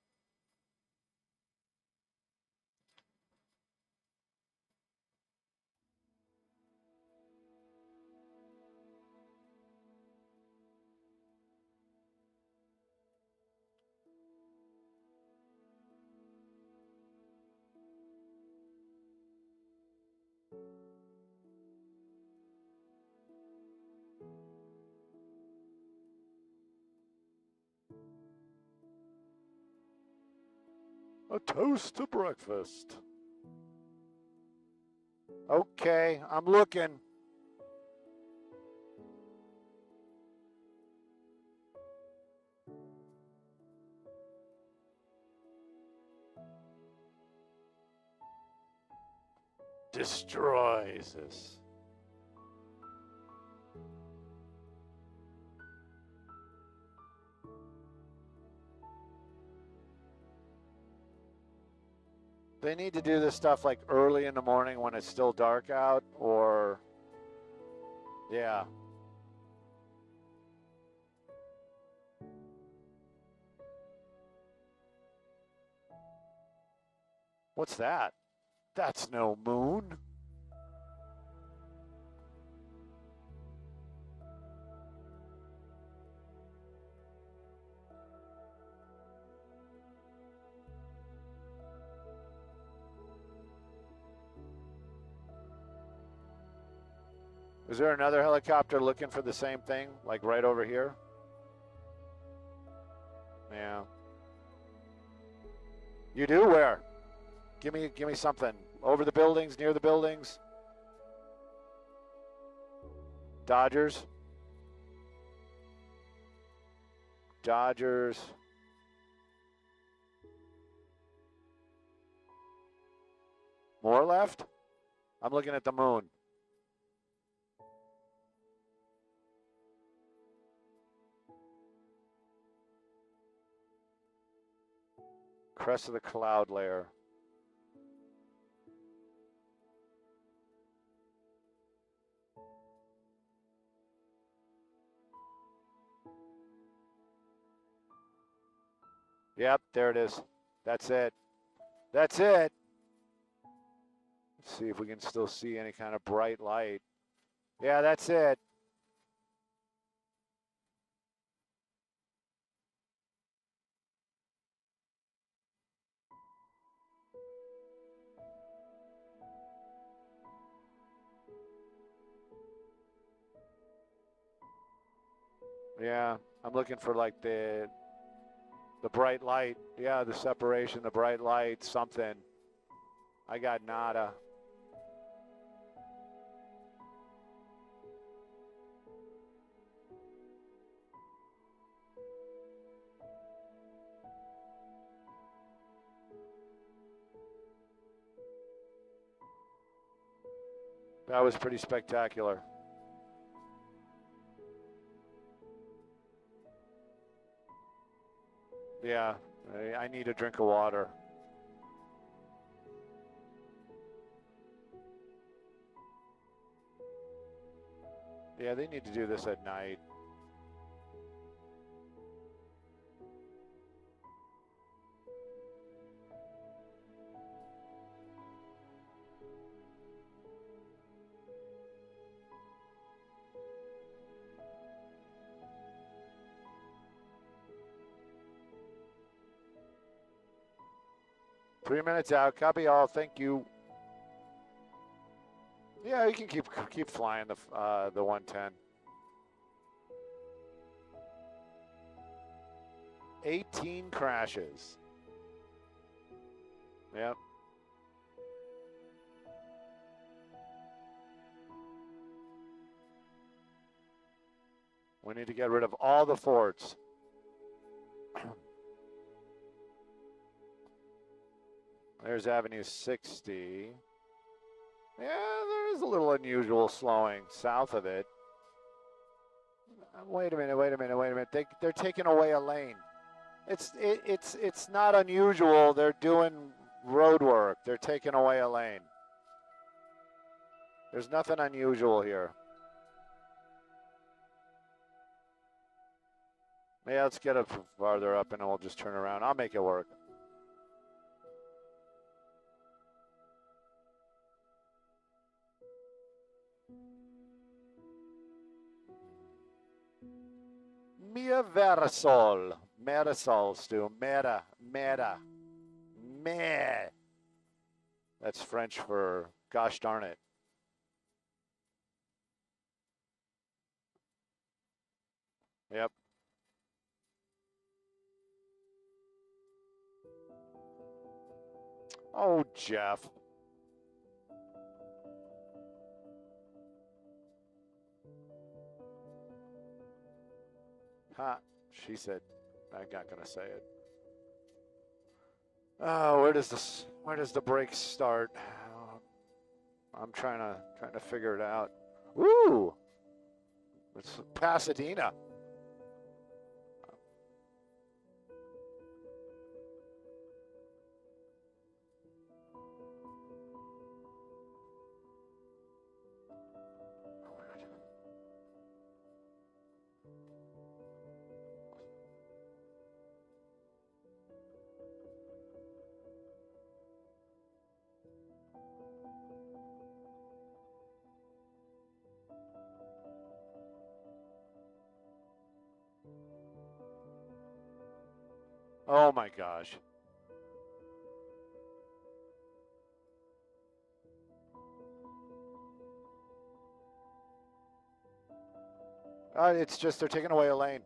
A toast to breakfast. Okay, I'm looking. Destroys us. They need to do this stuff like early in the morning when it's still dark out, or, yeah. What's that? That's no moon. Is there another helicopter looking for the same thing, like right over here? Yeah. You do? Where? Give me something. Over the buildings, near the buildings. Dodgers. Dodgers. More left? I'm looking at the moon. Crest of the cloud layer. Yep, there it is. That's it. That's it. Let's see if we can still see any kind of bright light. Yeah, that's it. Yeah, I'm looking for like the bright light. Yeah, the separation, the bright light, something. I got nada. That was pretty spectacular. Yeah, I need a drink of water. Yeah, they need to do this at night. Three minutes out. Copy all. Thank you. Yeah, you can keep flying the 110. 18 crashes. Yep. We need to get rid of all the forts. There's Avenue 60. Yeah, there is a little unusual slowing south of it. Wait a minute. They're taking away a lane. It's not unusual. They're doing road work. They're taking away a lane. There's nothing unusual here. Yeah, let's get it farther up and then we'll just turn around. I'll make it work. Mia Versol. Marisol, Stu. Mera. Meh. That's French for gosh darn it. Yep. Oh, Jeff. Ha, she said. I'm not gonna say it. Oh, where does the break start? I'm trying to figure it out. Woo! It's Pasadena. Oh my gosh. It's just they're taking away a lane.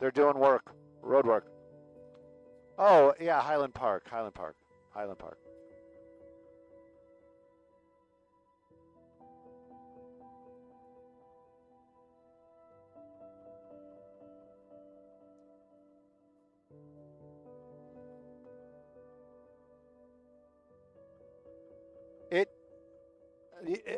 They're doing work, road work. Oh, yeah, Highland Park.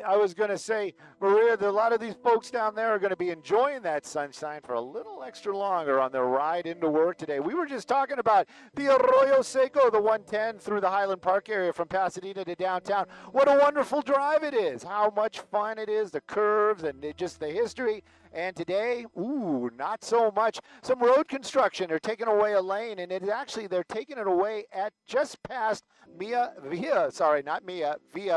I was going to say, Maria, a lot of these folks down there are going to be enjoying that sunshine for a little extra longer on their ride into work today. We were just talking about the Arroyo Seco, the 110 through the Highland Park area from Pasadena to downtown. What a wonderful drive it is. How much fun it is, the curves and just the history. And today, not so much. Some road construction. They're taking away a lane, and they're taking it away at just past Via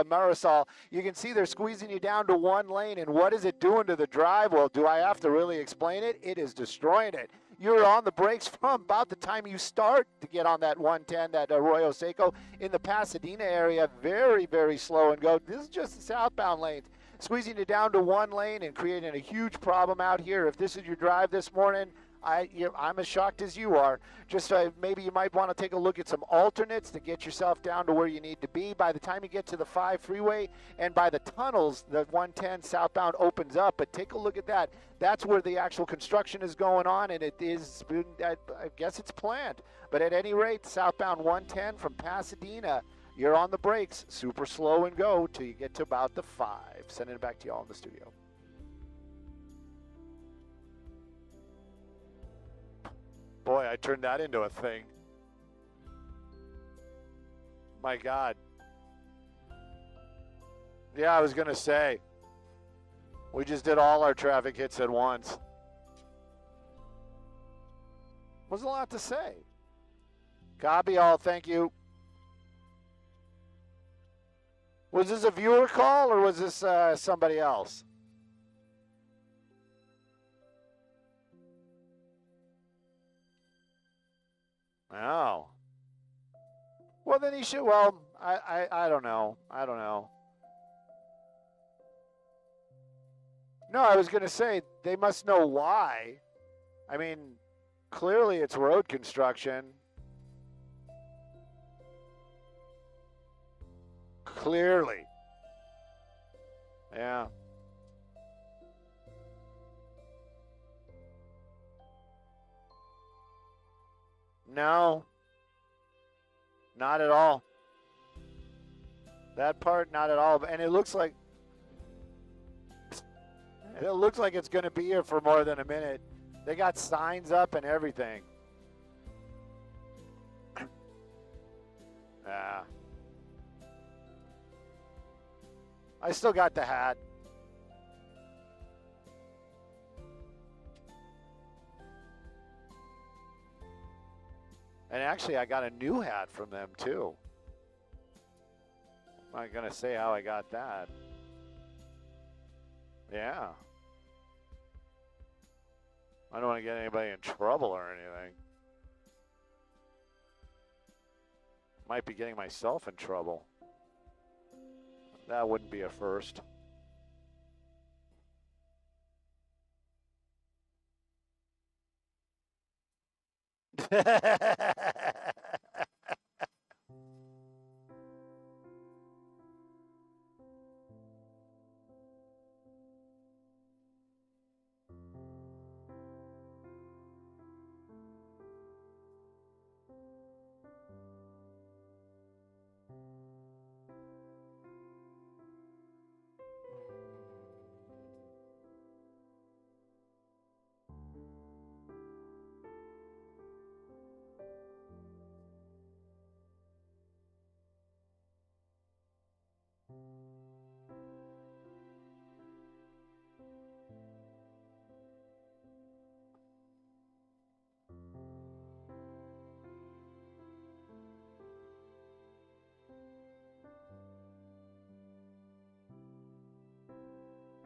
Marisol. You can see they're squeezing you down to one lane, and what is it doing to the drive? Well, do I have to really explain it? It is destroying it. You're on the brakes from about the time you start to get on that 110, that Arroyo Seco in the Pasadena area. Very, very slow and go. This is just the southbound lanes. Squeezing it down to one lane and creating a huge problem out here. If this is your drive this morning, I'm as shocked as you are. Just maybe you might want to take a look at some alternates to get yourself down to where you need to be. By the time you get to the 5 freeway and by the tunnels, the 110 southbound opens up. But take a look at that. That's where the actual construction is going on, and it is, I guess it's planned. But at any rate, southbound 110 from Pasadena, you're on the brakes, super slow and go till you get to about the 5. Sending it back to y'all in the studio. Boy, I turned that into a thing. My God. Yeah, I was going to say, we just did all our traffic hits at once. Wasn't a lot to say. Copy all, thank you. Was this a viewer call or was this somebody else? Oh. Well, then he should. Well, I don't know. No, I was going to say they must know why. I mean, Clearly, it's road construction. Clearly. Yeah. No. Not at all. That part, not at all. And it looks like it's going to be here for more than a minute. They got signs up and everything. Yeah. I still got the hat. And actually, I got a new hat from them, too. I'm not going to say how I got that. Yeah. I don't want to get anybody in trouble or anything. Might be getting myself in trouble. That wouldn't be a first.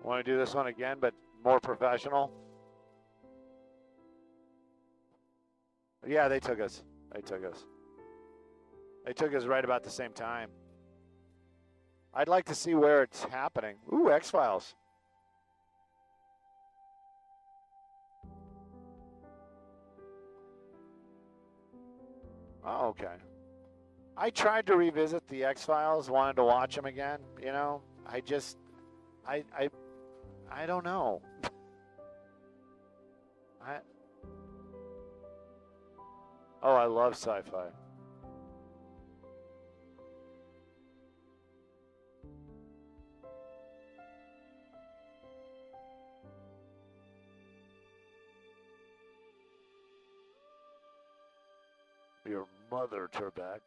Want to do this one again, but more professional? Yeah, they took us. They took us. They took us right about the same time. I'd like to see where it's happening. Ooh, X-Files. Oh, okay. I tried to revisit the X-Files, wanted to watch them again, you know. I don't know. I love sci-fi. Your mother, Trebek.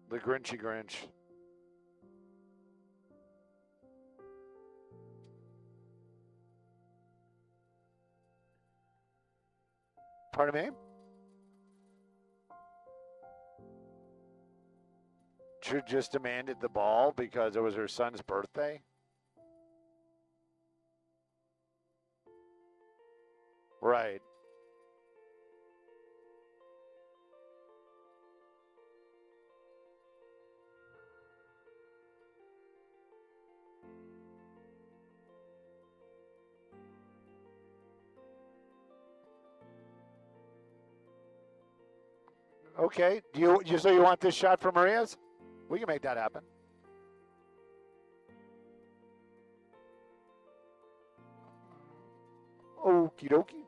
The Grinchy Grinch. Pardon me? She just demanded the ball because it was her son's birthday? Right. Okay. Do you so you want this shot for Maria's? We can make that happen. Okie dokie.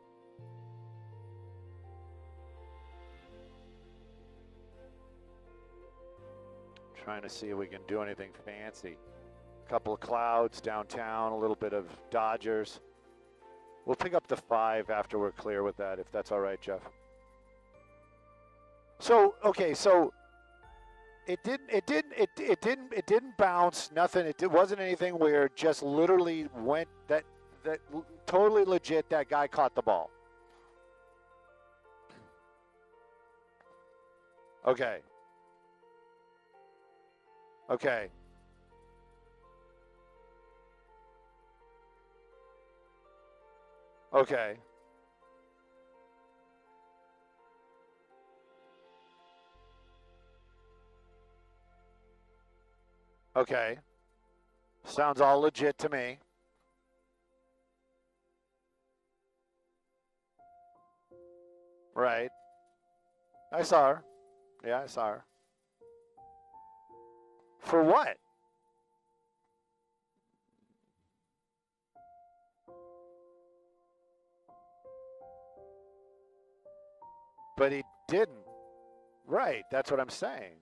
Trying to see if we can do anything fancy. A couple of clouds downtown, a little bit of Dodgers. We'll pick up the 5 after we're clear with that, if that's all right, Jeff. So okay, so it didn't bounce, nothing. It wasn't anything where it just literally went that totally legit. That guy caught the ball. Okay. Okay. Okay. Okay. Sounds all legit to me. Right. I saw her. Yeah, I saw her. For what? But he didn't. Right. That's what I'm saying.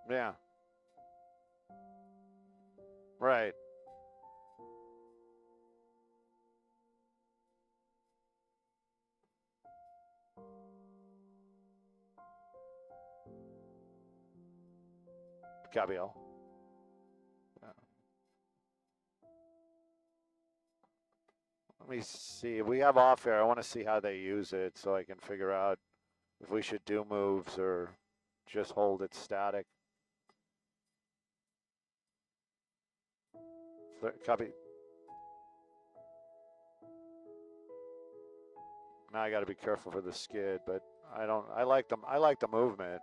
Yeah. Right. Gabriel. Yeah. Let me see. We have off air. I want to see how they use it so I can figure out if we should do moves or just hold it static. Copy. Now I got to be careful for the skid, but I like them. I like the movement.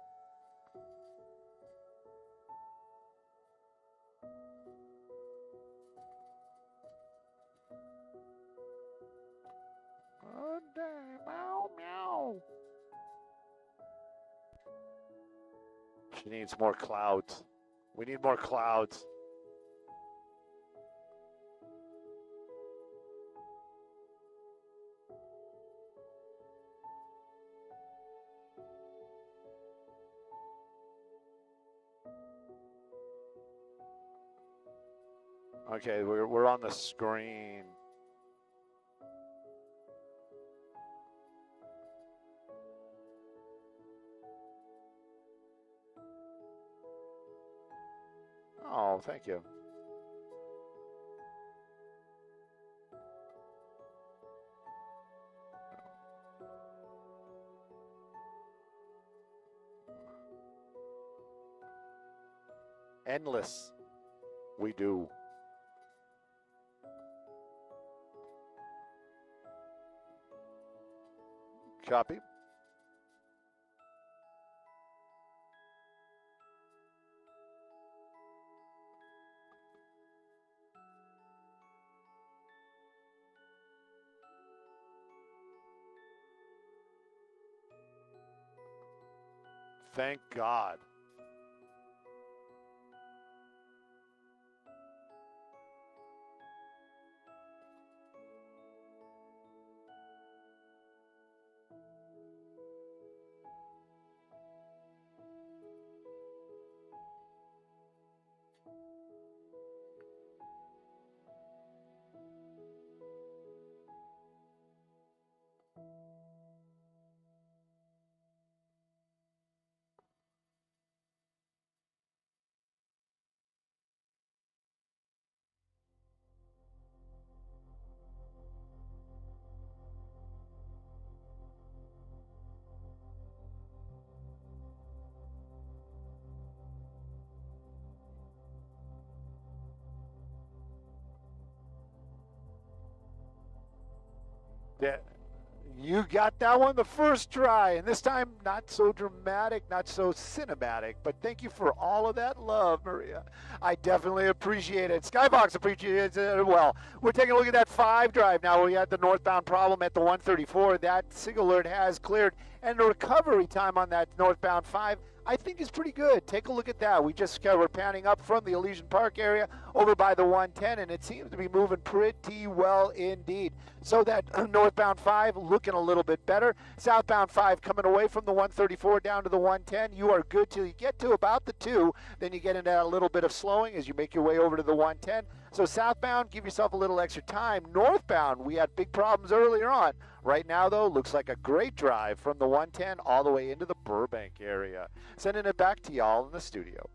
Oh, damn. Meow, meow. She needs more clouds. We need more clouds. Okay, we're on the screen. Oh, thank you. Endless. We do. Copy. Thank God. You got that one the first try, and this time not so dramatic, not so cinematic, but thank you for all of that love, Maria. I definitely appreciate it. Skybox appreciates it as well. We're taking a look at that 5 drive now. We had the northbound problem at the 134. That SIG alert has cleared, and the recovery time on that northbound 5 I think is pretty good. Take a look at that. We're panning up from the Elysian Park area over by the 110, and it seems to be moving pretty well indeed. So that northbound 5 looking a little bit better. Southbound 5 coming away from the 134 down to the 110. You are good till you get to about the 2. Then you get into a little bit of slowing as you make your way over to the 110. So southbound, give yourself a little extra time. Northbound, we had big problems earlier on. Right now, though, looks like a great drive from the 110 all the way into the Burbank area. Sending it back to y'all in the studio.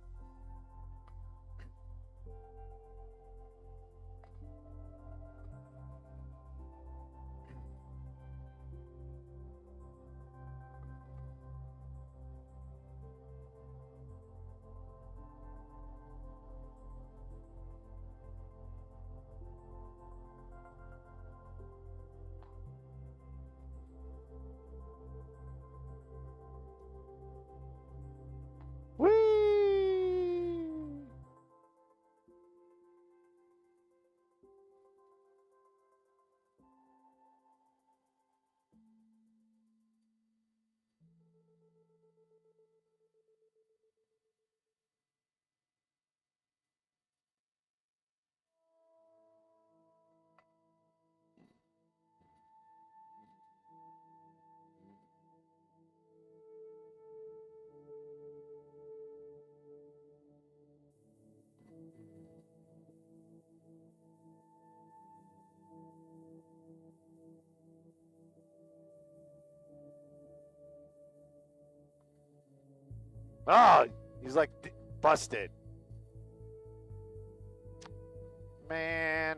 Oh, he's like busted. Man.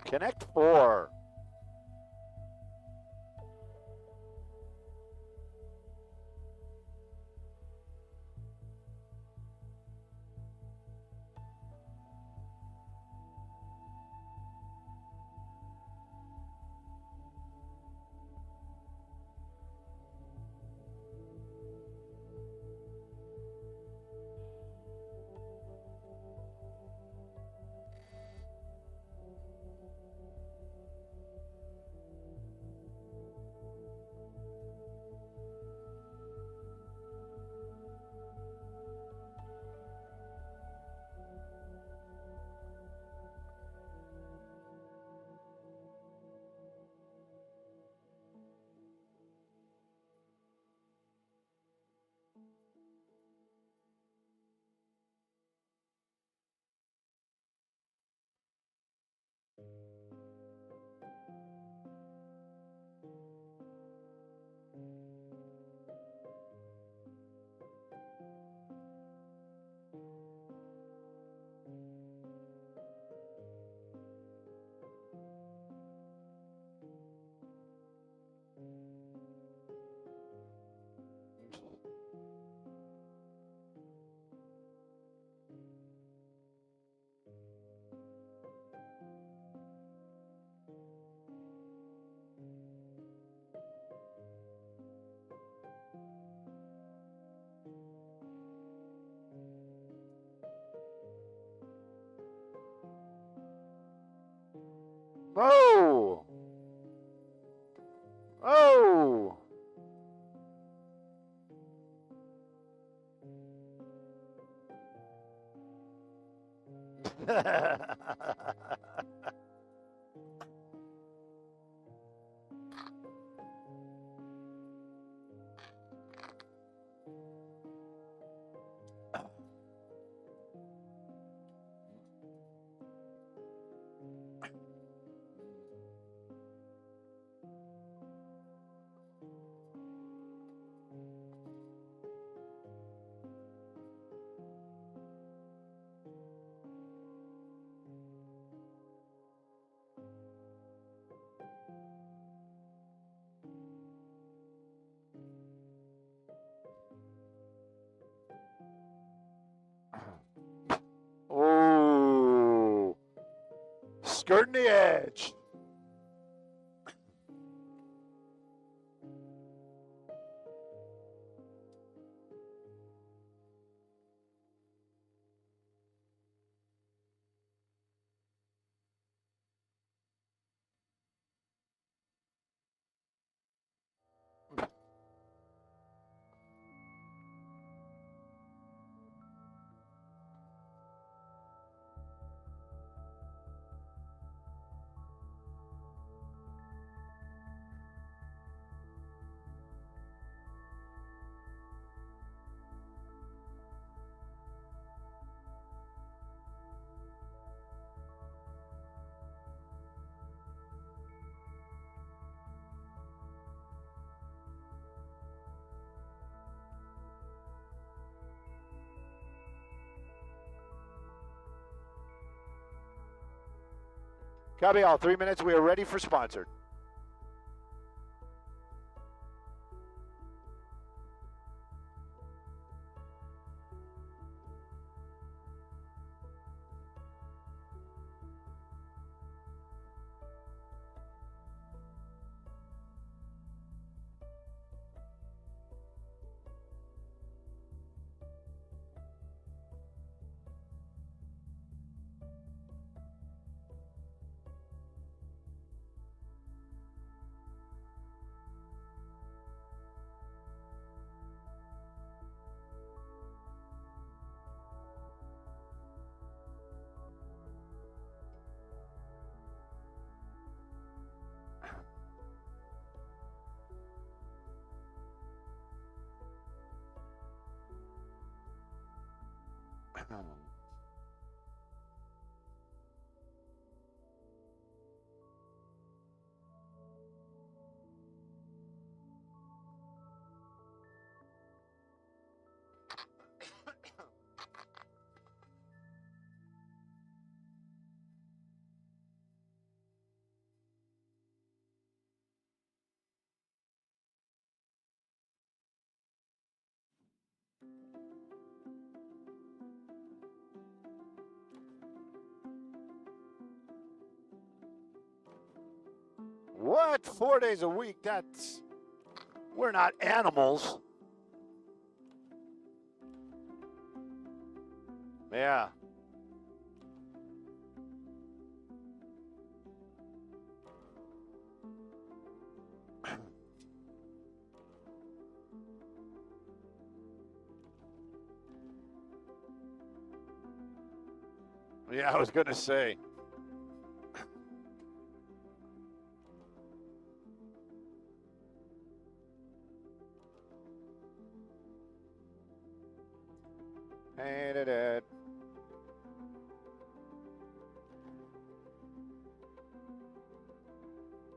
Connect 4. Oh! Oh! skirting the edge. Copy all. 3 minutes. We are ready for sponsored. What? 4 days a week? That's... We're not animals. Yeah. Yeah, I was going to say. Hated it.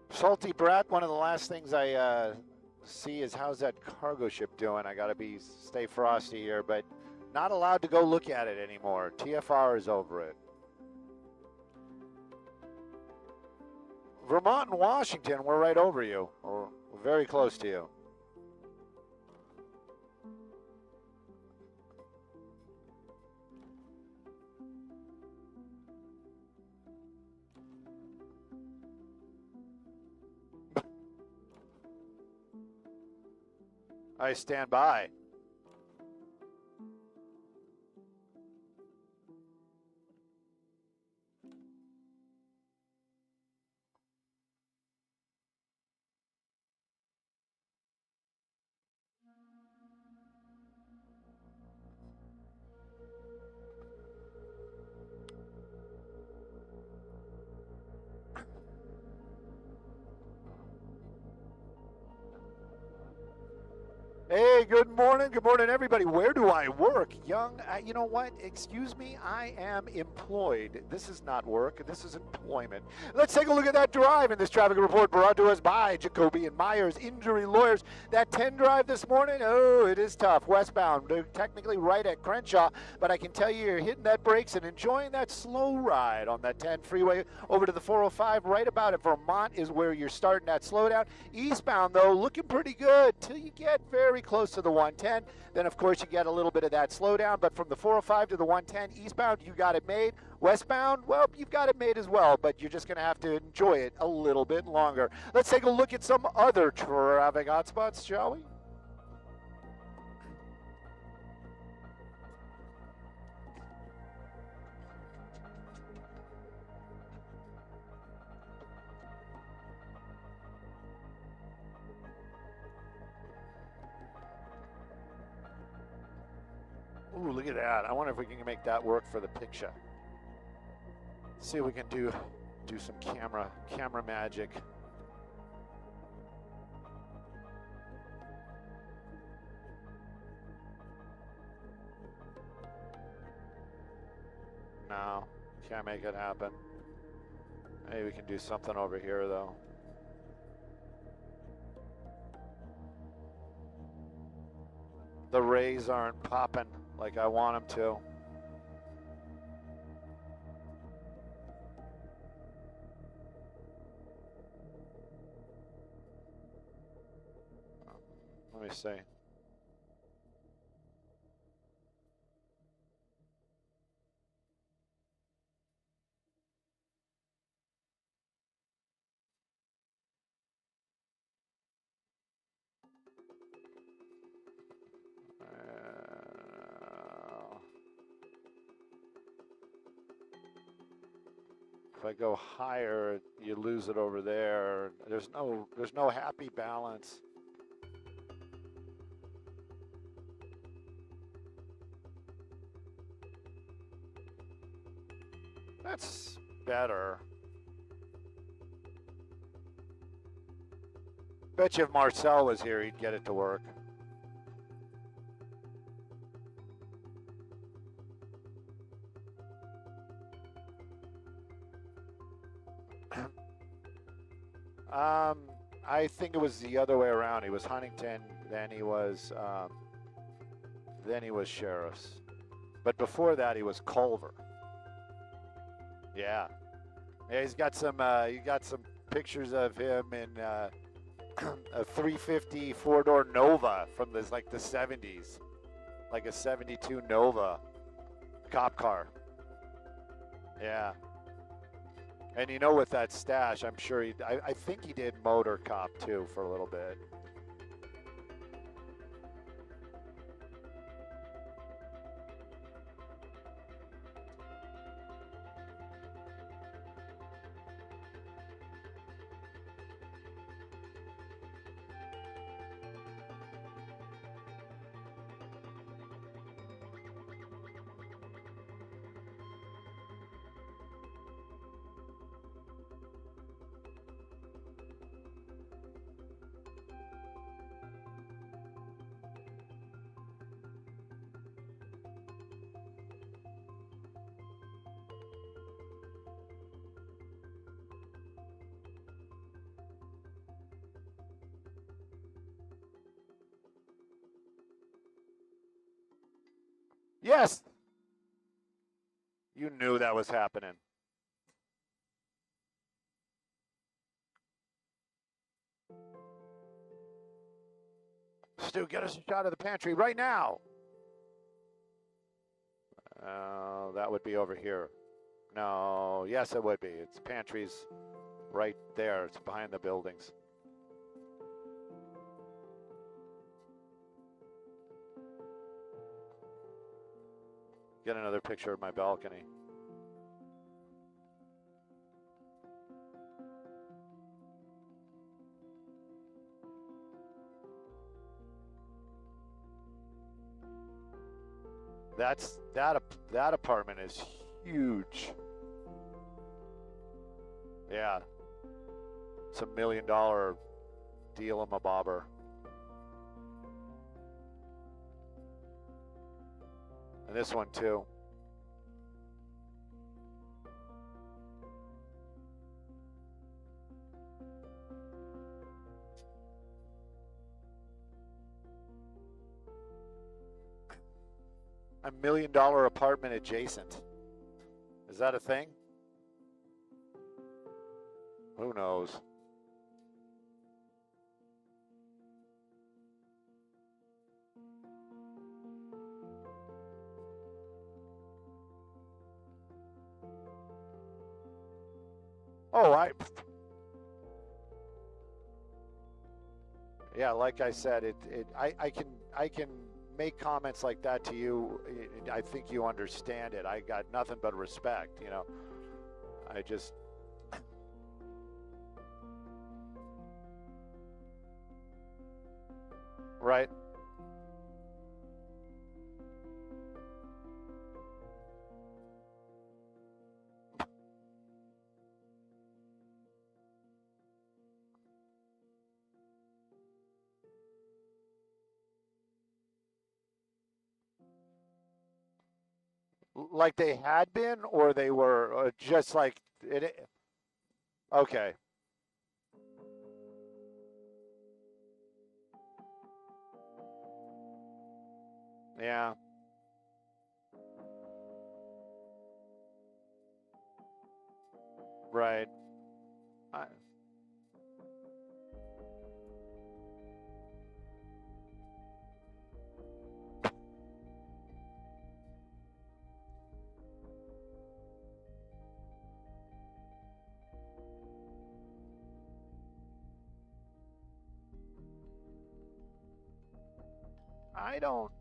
Salty Brat, one of the last things I see is how's that cargo ship doing? I got to stay frosty here, but not allowed to go look at it anymore. TFR is over it. Vermont and Washington, we're right over you, or very close to you. I stand by. Hey, good morning. Good morning, everybody. Where do I work? Young, you know what? Excuse me, I am employed. This is not work. This is employment. Let's take a look at that drive in this traffic report brought to us by Jacoby and Myers Injury Lawyers. That 10 drive this morning, oh, it is tough. Westbound, they're technically right at Crenshaw, but I can tell you you're hitting that brakes and enjoying that slow ride on that 10 freeway over to the 405 right about at Vermont is where you're starting that slowdown. Eastbound, though, looking pretty good till you get very close to the 1 110. Then, of course, you get a little bit of that slowdown. But from the 405 to the 110 eastbound, you got it made. Westbound, well, you've got it made as well, but you're just going to have to enjoy it a little bit longer. Let's take a look at some other traffic hotspots, shall we? Ooh, look at that. I wonder if we can make that work for the picture. See if we can do some camera magic. No, can't make it happen. Maybe we can do something over here though. The rays aren't popping like I want them to. Let me see. If I go higher, you lose it over there. There's no happy balance. That's better. Bet you if Marcel was here, he'd get it to work. I think it was the other way around. He was Huntington, then he was Sheriff's. But before that, he was Culver. Yeah. Yeah, he's got some pictures of him in a 350 four-door Nova from the 70s, like a 72 Nova cop car. Yeah. And you know, with that stash, I'm sure I think he did Motor Cop too for a little bit. Yes. You knew that was happening. Stu, get us a shot of the pantry right now. That would be over here. No, yes, it would be. It's pantry's right there. It's behind the buildings. Get another picture of my balcony. That apartment is huge. Yeah. It's $1 million deal-em-a-bobber. And this one too. $1 million apartment adjacent. Is that a thing? Who knows? Oh, yeah, like I said, I can make comments like that to you. I think you understand it. I got nothing but respect. I just right. Like they had been, or they were just like it. Okay. Yeah. Right. I, I don't.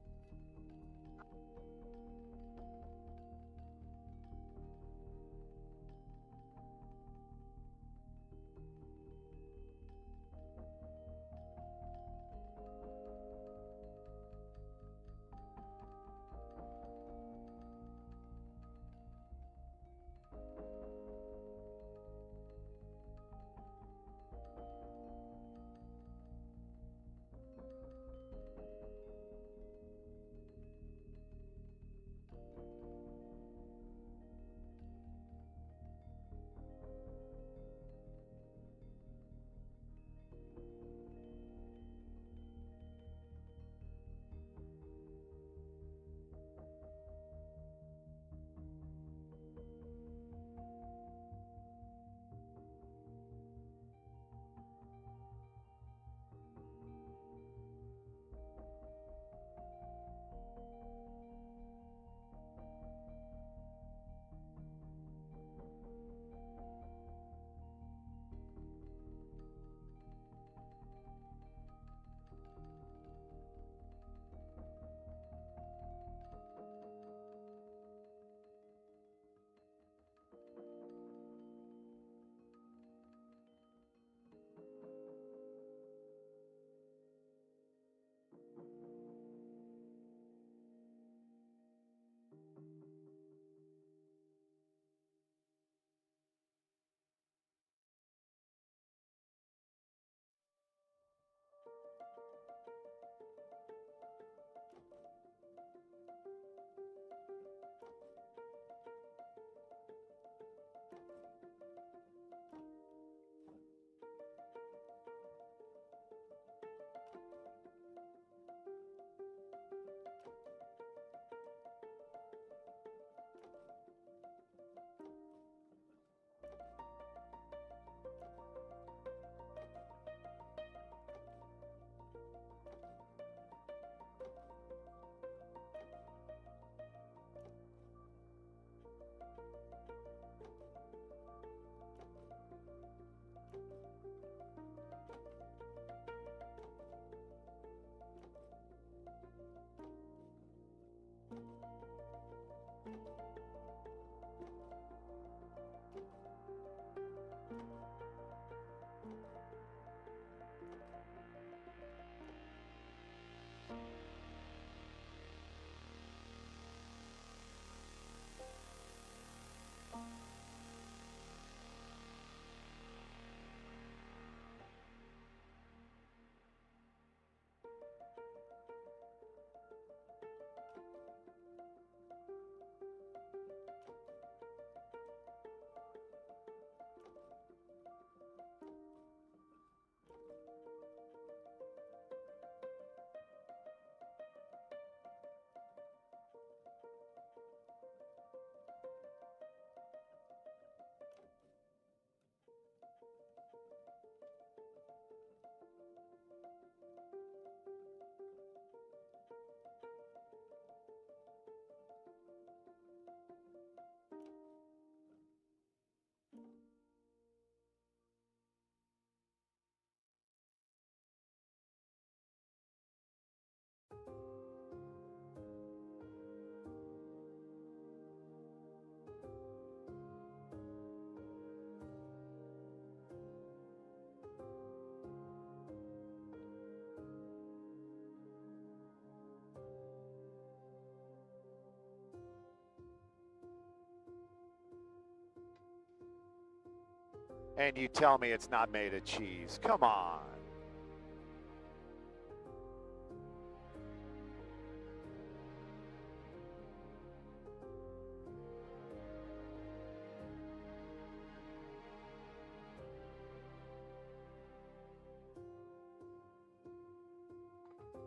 And you tell me it's not made of cheese. Come on.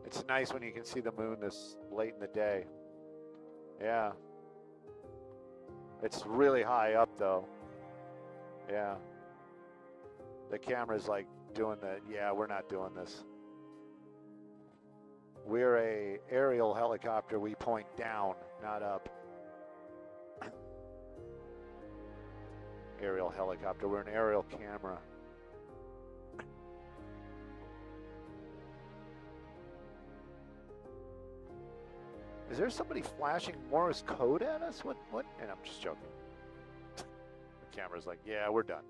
It's nice when you can see the moon this late in the day. Yeah. It's really high up though. Yeah. The camera's like doing the, yeah, we're not doing this. We're a aerial helicopter. We point down, not up. Aerial helicopter. We're an aerial camera. Is there somebody flashing Morse code at us? What? And I'm just joking. The camera's like, yeah, we're done.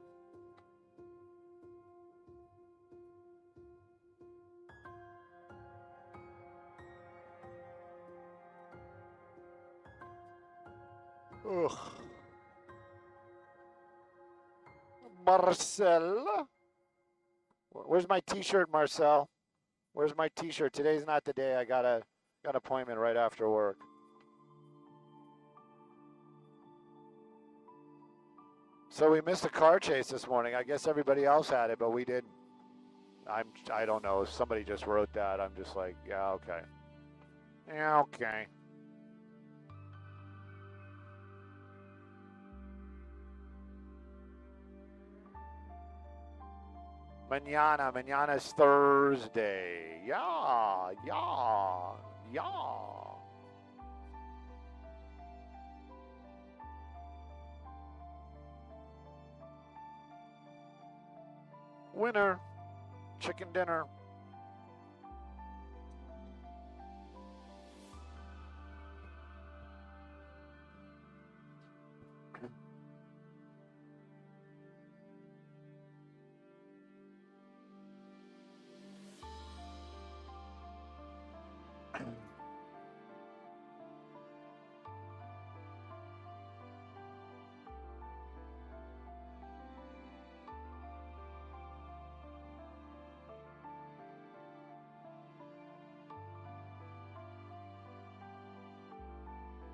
Ugh. Marcel? Where's my t-shirt, Marcel? Where's my t-shirt? Today's not the day. I got an appointment right after work. So we missed a car chase this morning. I guess everybody else had it, but we didn't. I don't know. Somebody just wrote that. I'm just like, yeah, okay. Yeah, okay. Mañana's Thursday. Yeah. Winner, chicken dinner.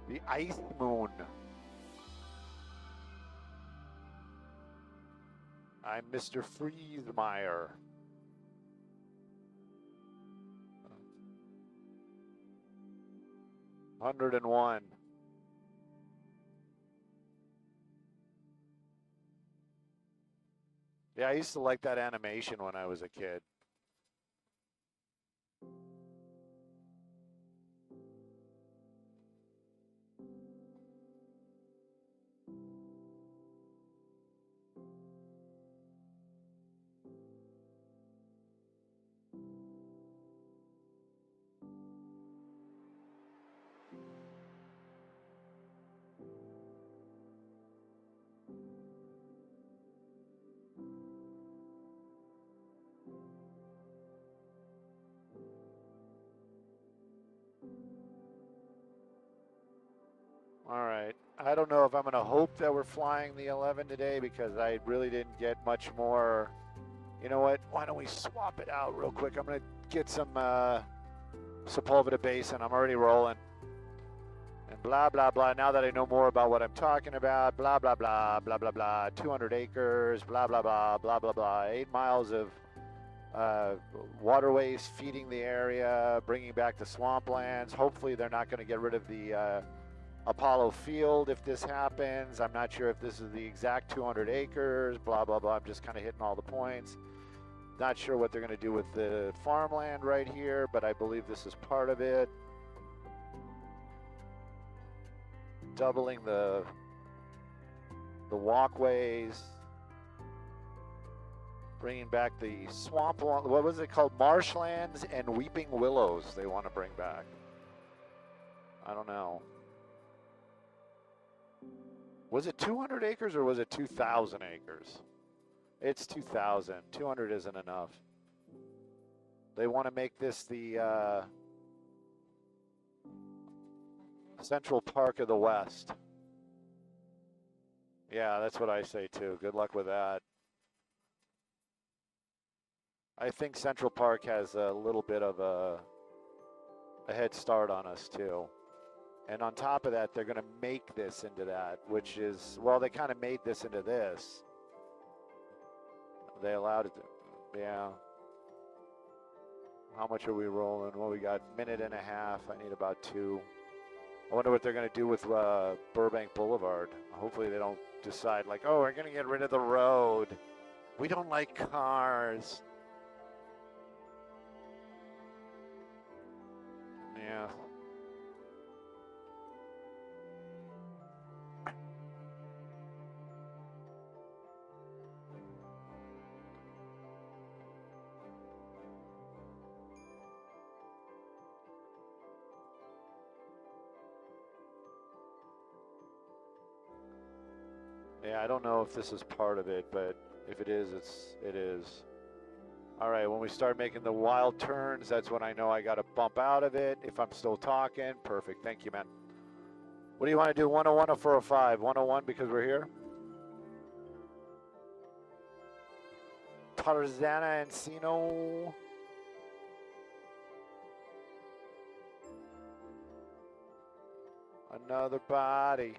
The ice moon. I'm Mr. Friesmeyer. $101. Yeah, I used to like that animation when I was a kid. All right. I don't know if I'm going to hope that we're flying the 11 today because I really didn't get much more. You know what? Why don't we swap it out real quick? I'm going to get some Sepulveda Basin. I'm already rolling. And blah, blah, blah. Now that I know more about what I'm talking about, blah, blah, blah, blah, blah, blah. 200 acres, blah, blah, blah, blah, blah, blah. 8 miles of waterways feeding the area, bringing back the swamplands. Hopefully they're not going to get rid of the Apollo Field if this happens. I'm not sure if this is the exact 200 acres, blah, blah, blah. I'm just kind of hitting all the points. Not sure what they're going to do with the farmland right here, but I believe this is part of it. Doubling the walkways. Bringing back the swamp, what was it called? Marshlands and weeping willows they want to bring back. I don't know. Was it 200 acres or was it 2,000 acres? It's 2,000. 200 isn't enough. They want to make this the Central Park of the West. Yeah, that's what I say too. Good luck with that. I think Central Park has a little bit of a head start on us too. And on top of that, they're going to make this into that, which is, well, they kind of made this into this. They allowed it to, yeah. How much are we rolling? Well, we got a minute and a half. I need about 2. I wonder what they're going to do with Burbank Boulevard. Hopefully they don't decide like, oh, we're going to get rid of the road. We don't like cars. Yeah. Yeah, I don't know if this is part of it, but if it is, it is. All right, when we start making the wild turns, that's when I know I got to bump out of it. If I'm still talking, perfect. Thank you, man. What do you want to do, 101 or 405? 101 because we're here? Tarzana Encino. Another body.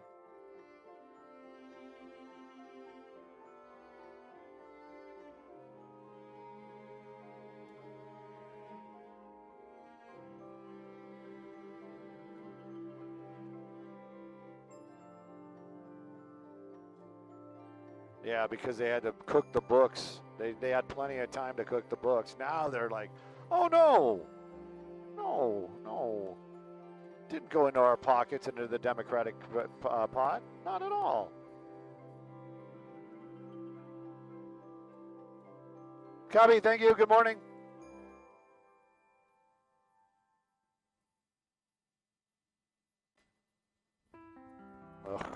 Yeah, because they had to cook the books. They had plenty of time to cook the books. Now they're like, oh no, no. Didn't go into our pockets, into the Democratic pot. Not at all. Copy, thank you, good morning. Ugh.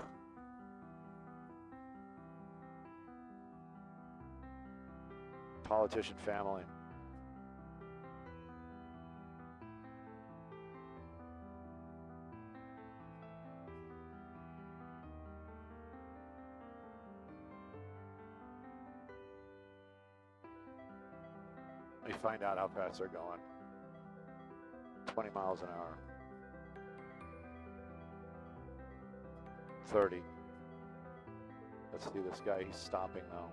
Politician family. Let me find out how fast they're going. 20 miles an hour. 30. Let's see this guy, he's stopping now.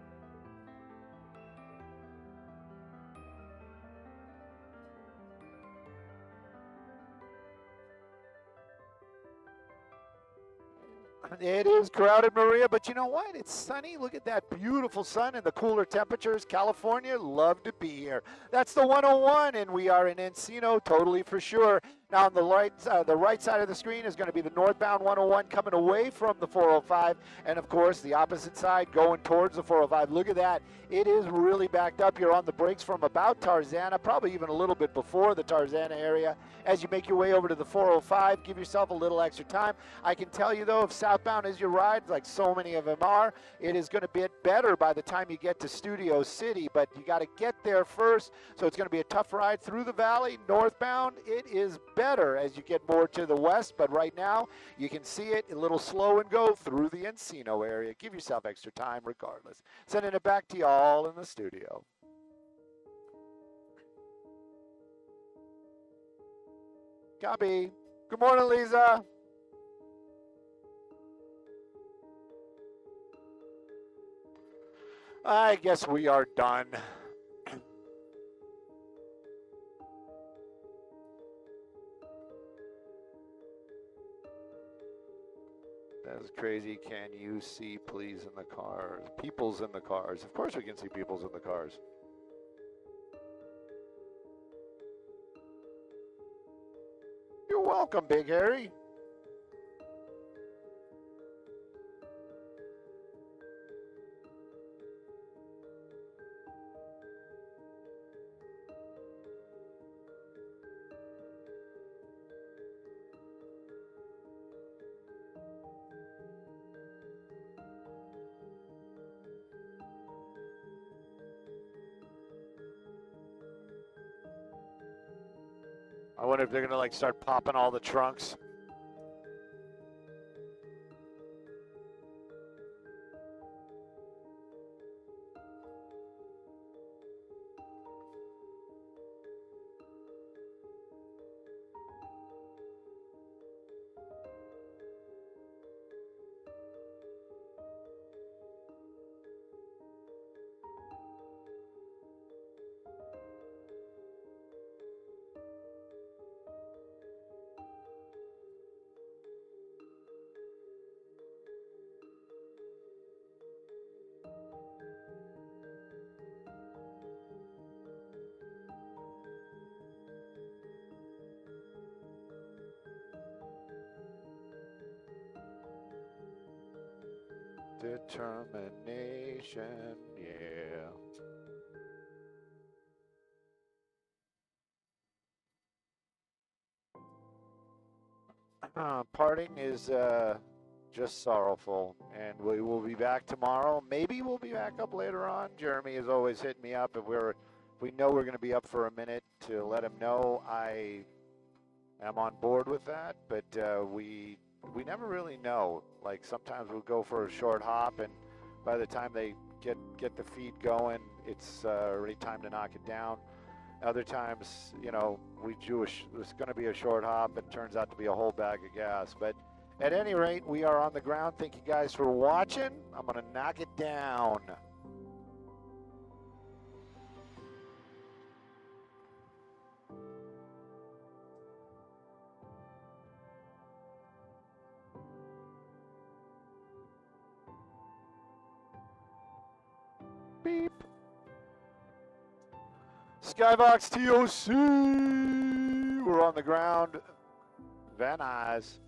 It is crowded, Maria, but you know what? It's sunny. Look at that beautiful sun and the cooler temperatures. California, love to be here. That's the 101, and we are in Encino, totally for sure. Now on the right side of the screen is going to be the northbound 101 coming away from the 405, and of course the opposite side going towards the 405. Look at that. It is really backed up. You're on the brakes from about Tarzana, probably even a little bit before the Tarzana area. As you make your way over to the 405, give yourself a little extra time. I can tell you, though, if southbound is your ride, like so many of them are, it is going to be better by the time you get to Studio City, but you got to get there first, so it's going to be a tough ride through the valley. Northbound, it is better as you get more to the west, but right now you can see it a little slow and go through the Encino area. Give yourself extra time regardless. Sending it back to y'all in the studio. Copy. Good morning, Lisa. I guess we are done. That's crazy. Can you see please in the cars? People's in the cars. Of course we can see people's in the cars. You're welcome, Big Harry. I wonder if they're gonna like start popping all the trunks. Determination, yeah. Parting is just sorrowful, and we will be back tomorrow. Maybe we'll be back up later on. Jeremy is always hitting me up if we know we're going to be up for a minute to let him know I am on board with that. But we never really know. Like sometimes we'll go for a short hop, and by the time they get the feed going, it's already time to knock it down. Other times, you know, it's going to be a short hop, and turns out to be a whole bag of gas. But at any rate, we are on the ground. Thank you guys for watching. I'm going to knock it down. Beep. Skybox TOC. We're on the ground. Van Nuys.